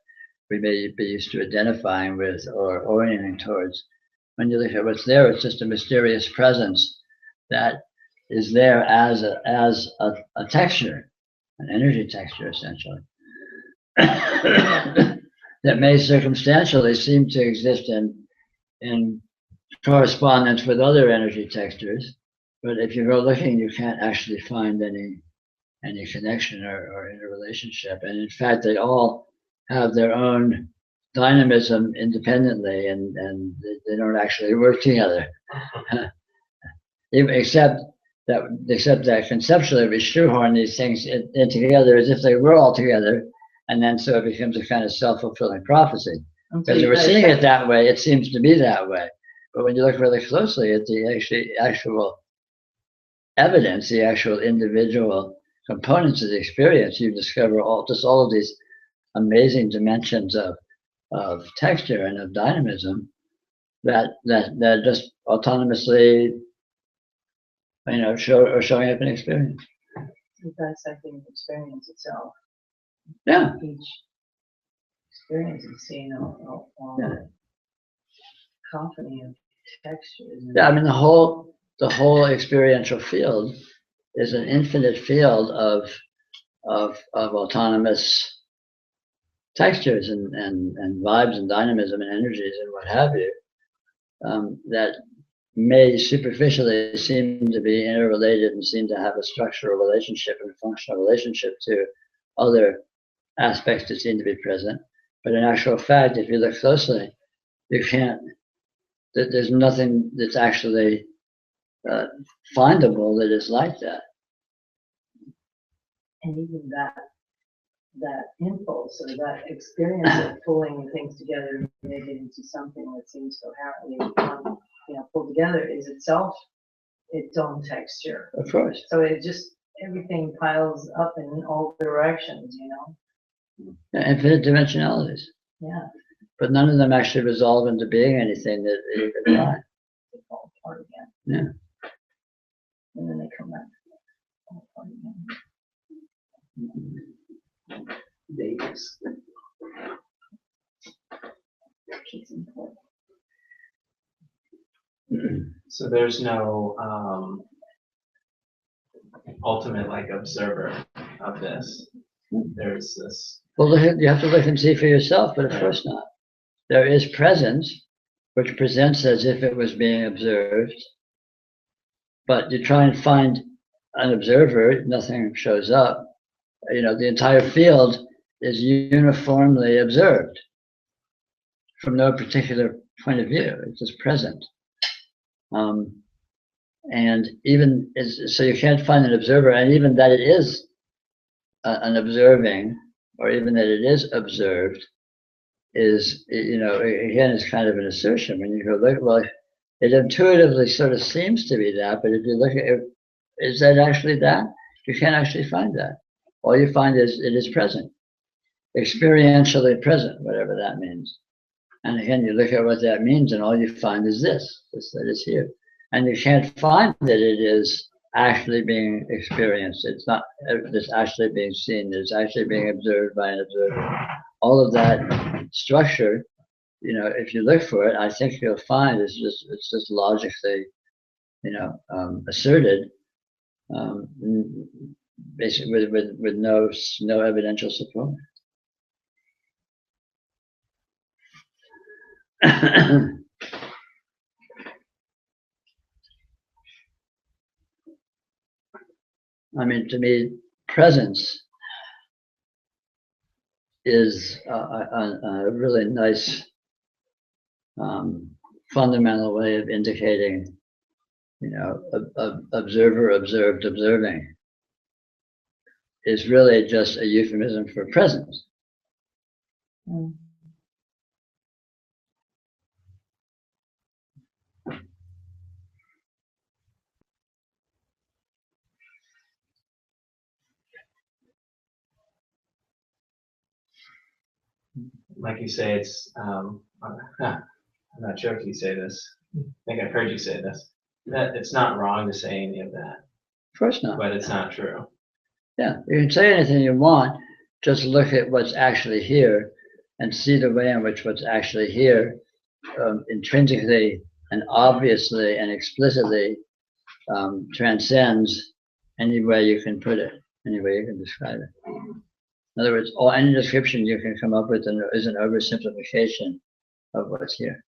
we may be used to identifying with or orienting towards. When you look at what's there, it's just a mysterious presence that is there as a texture, an energy texture essentially, that may circumstantially seem to exist in correspondence with other energy textures, but if you go looking, you can't actually find any connection or interrelationship. And in fact, they all have their own dynamism independently, and they don't actually work together. except that conceptually we shoehorn these things in together as if they were all together, and then so it becomes a kind of self-fulfilling prophecy. Because if we're seeing it that way, it seems to be that way. But when you look really closely at the actual evidence, the actual individual components of the experience, you discover all of these amazing dimensions of texture and of dynamism that just autonomously, showing up in experience. The dissecting experience itself. Yeah. Each experience is seeing all cacophony of textures. Yeah, I mean the whole experiential field is an infinite field of autonomous textures and vibes and dynamism and energies and what have you, that may superficially seem to be interrelated and seem to have a structural relationship and functional relationship to other aspects that seem to be present. But in actual fact, if you look closely, you can't, there's nothing that's actually findable that is like that. And even that impulse or that experience of pulling things together and making it into something that seems coherently pulled together is itself its own texture. Of course. So it just, everything piles up in all directions, Yeah, infinite dimensionalities. Yeah. But none of them actually resolve into being anything that you can find. They fall apart again. Yeah. And then they come back. Fall apart again. Days. Case in point. So there's no ultimate like observer of this. There's this. Well, you have to look and see for yourself, but of course not. There is presence, which presents as if it was being observed, but you try and find an observer, nothing shows up. The entire field is uniformly observed from no particular point of view. It's just present. And even so, you can't find an observer, and even that it is an observing, or even that it is observed, is again is kind of an assertion. When you go look, well, it intuitively sort of seems to be that, but if you look at it, is that actually that? You can't actually find that. All you find is it is present, experientially present, whatever that means. And again, you look at what that means, and all you find is this that is here. And you can't find that it is actually being experienced. It's not it's actually being seen. It's actually being observed by an observer. All of that structure, if you look for it, I think you'll find it's just logically, asserted, basically with no evidential support. I mean, to me, presence is a really nice fundamental way of indicating, observer, observed, observing is really just a euphemism for presence. Mm. Like you say, it's, I'm not sure if you say this. I think I've heard you say this. That it's not wrong to say any of that. Of course not. But it's not true. Yeah, you can say anything you want, just look at what's actually here and see the way in which what's actually here intrinsically and obviously and explicitly transcends any way you can put it, any way you can describe it. In other words, any description you can come up with is an oversimplification of what's here.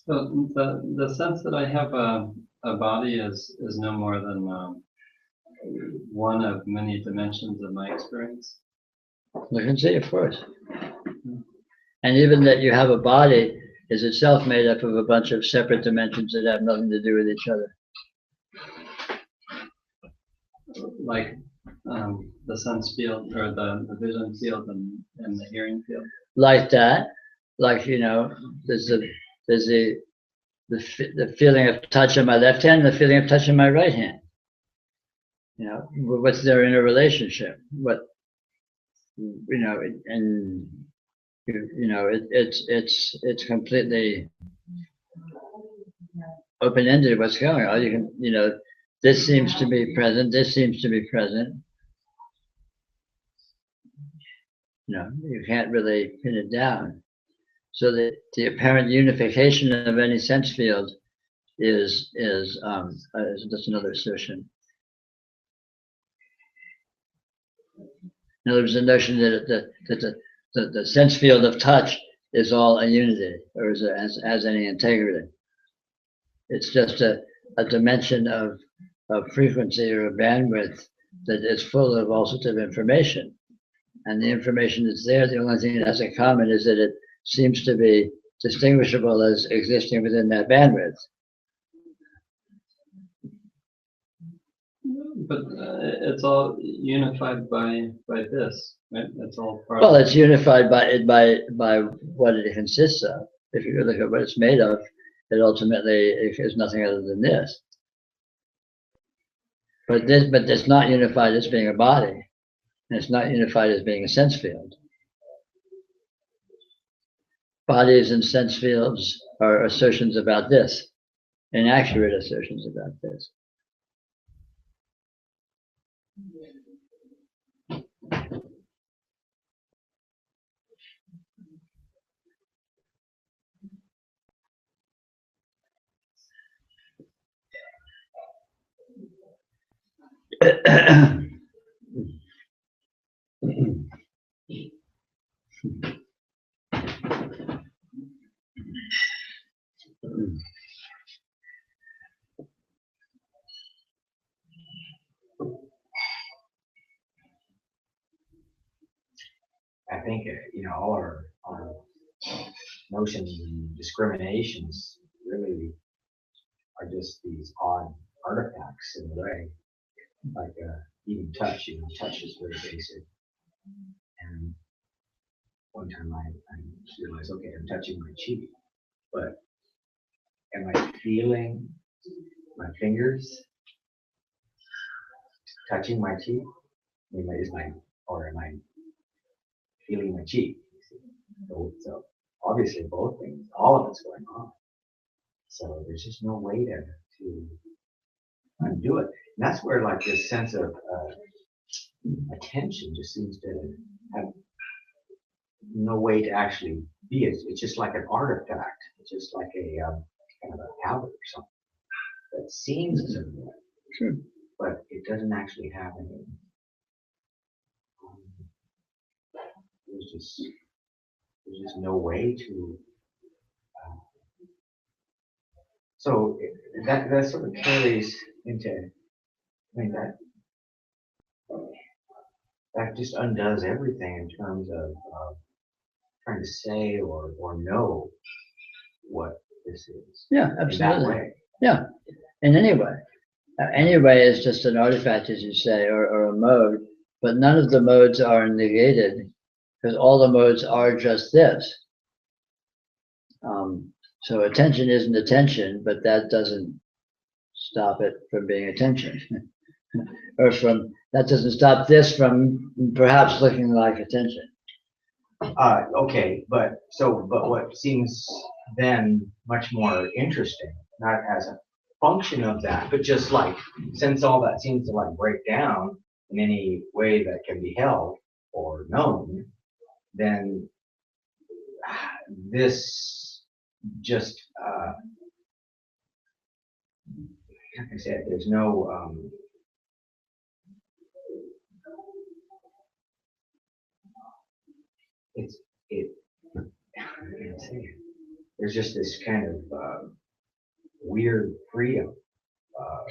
So the sense that I have a body is no more than one of many dimensions of my experience. You can see, of course. And even that you have a body is itself made up of a bunch of separate dimensions that have nothing to do with each other. Like the sense field or the vision field and the hearing field. Like that, like, there's the feeling of touch on my left hand and the feeling of touch on my right hand. What's there in a relationship? It's completely open-ended what's going on. You can, this seems to be present, this seems to be present. You can't really pin it down. So the apparent unification of any sense field is just another assertion. In other words, the notion that the sense field of touch is all a unity, or as any integrity. It's just a dimension of frequency or a bandwidth that is full of all sorts of information. And the information that's there, the only thing it has in common is that it seems to be distinguishable as existing within that bandwidth. But it's all unified by this, right? It's all part. Well, it's unified by what it consists of. If you look at what it's made of, it ultimately is nothing other than this. But it's not unified as being a body, and it's not unified as being a sense field. Bodies and sense fields are assertions about this, inaccurate assertions about this. I think, all our notions and discriminations really are just these odd artifacts in a way. Like even touch, touch is very basic. And one time I realized, okay, I'm touching my cheek, but am I feeling my fingers touching my cheek? Or am I feeling my cheek? So obviously both things, all of it's going on. So there's just no way to undo it. And that's where like this sense of attention just seems to have no way to actually be it. It's just like an artifact. It's just like a kind of a habit or something that seems a certain way. Sure. But it doesn't actually have any. There's just no way to So that sort of carries into, I mean, that just undoes everything in terms of trying to say or know what this is. Yeah, In that absolutely. way. Yeah, in any way. Any way is just an artifact, as you say, or a mode, but none of the modes are negated because all the modes are just this. So attention isn't attention, but that doesn't stop it from being attention. Or that doesn't stop this from perhaps looking like attention. Okay, but what seems then much more interesting, not as a function of that, but just like, since all that seems to like break down in any way that can be held or known, then this just, like I said, there's no, there's just this kind of weird freedom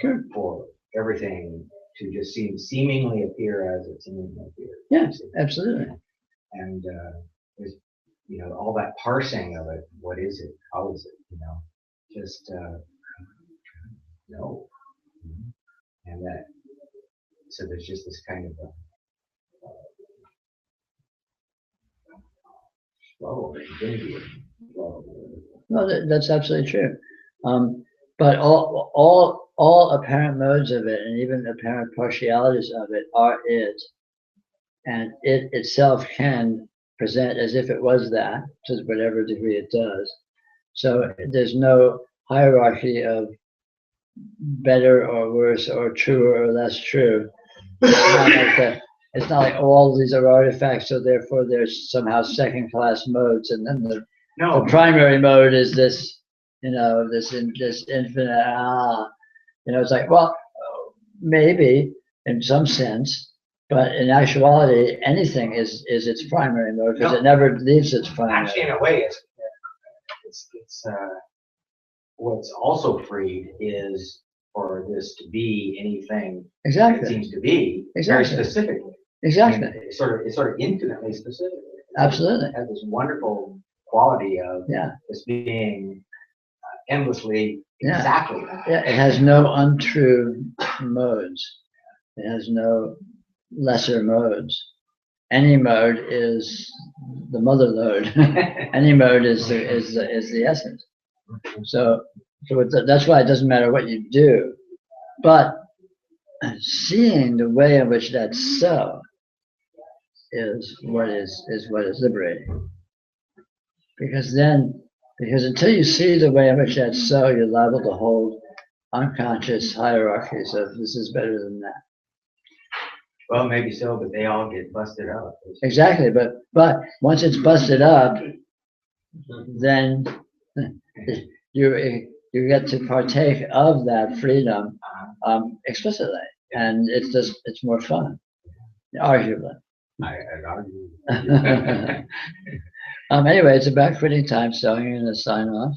Sure. for everything to just seemingly appear as it seemingly appears. Yeah, absolutely. And there's, all that parsing of it. What is it? How is it? Just no. And that, so there's just this kind of flow, infinity flow. No, that's absolutely true. But all apparent modes of it, and even apparent partialities of it, are it, and it itself can present as if it was that, to whatever degree it does. So there's no hierarchy of better or worse or truer or less true. It's not like all these are artifacts, so therefore there's somehow second-class modes, and then the primary mode is this, this infinite. It's like, well, maybe in some sense, but in actuality, anything is its primary mode because it never leaves its primary. Actually, in a way, it's what's also freed is for this to be anything Exactly. it seems to be, Exactly. very specifically. Exactly. I mean, it's sort of infinitely specific. Absolutely. It has this wonderful quality of Yeah. this being endlessly Yeah. exactly that. Yeah, it has no untrue modes. It has no lesser modes. Any mode is the mother mode. Any mode is the essence. So that's why it doesn't matter what you do, but seeing the way in which that's so is what is liberating. Because until you see the way in which that's so, you're liable to hold unconscious hierarchies of this is better than that. Well, maybe so, but they all get busted up. Exactly, but once it's busted up, then you get to partake of that freedom explicitly, and it's more fun, arguably. I'd argue. Anyway, it's about quitting time, so I'm going to sign off.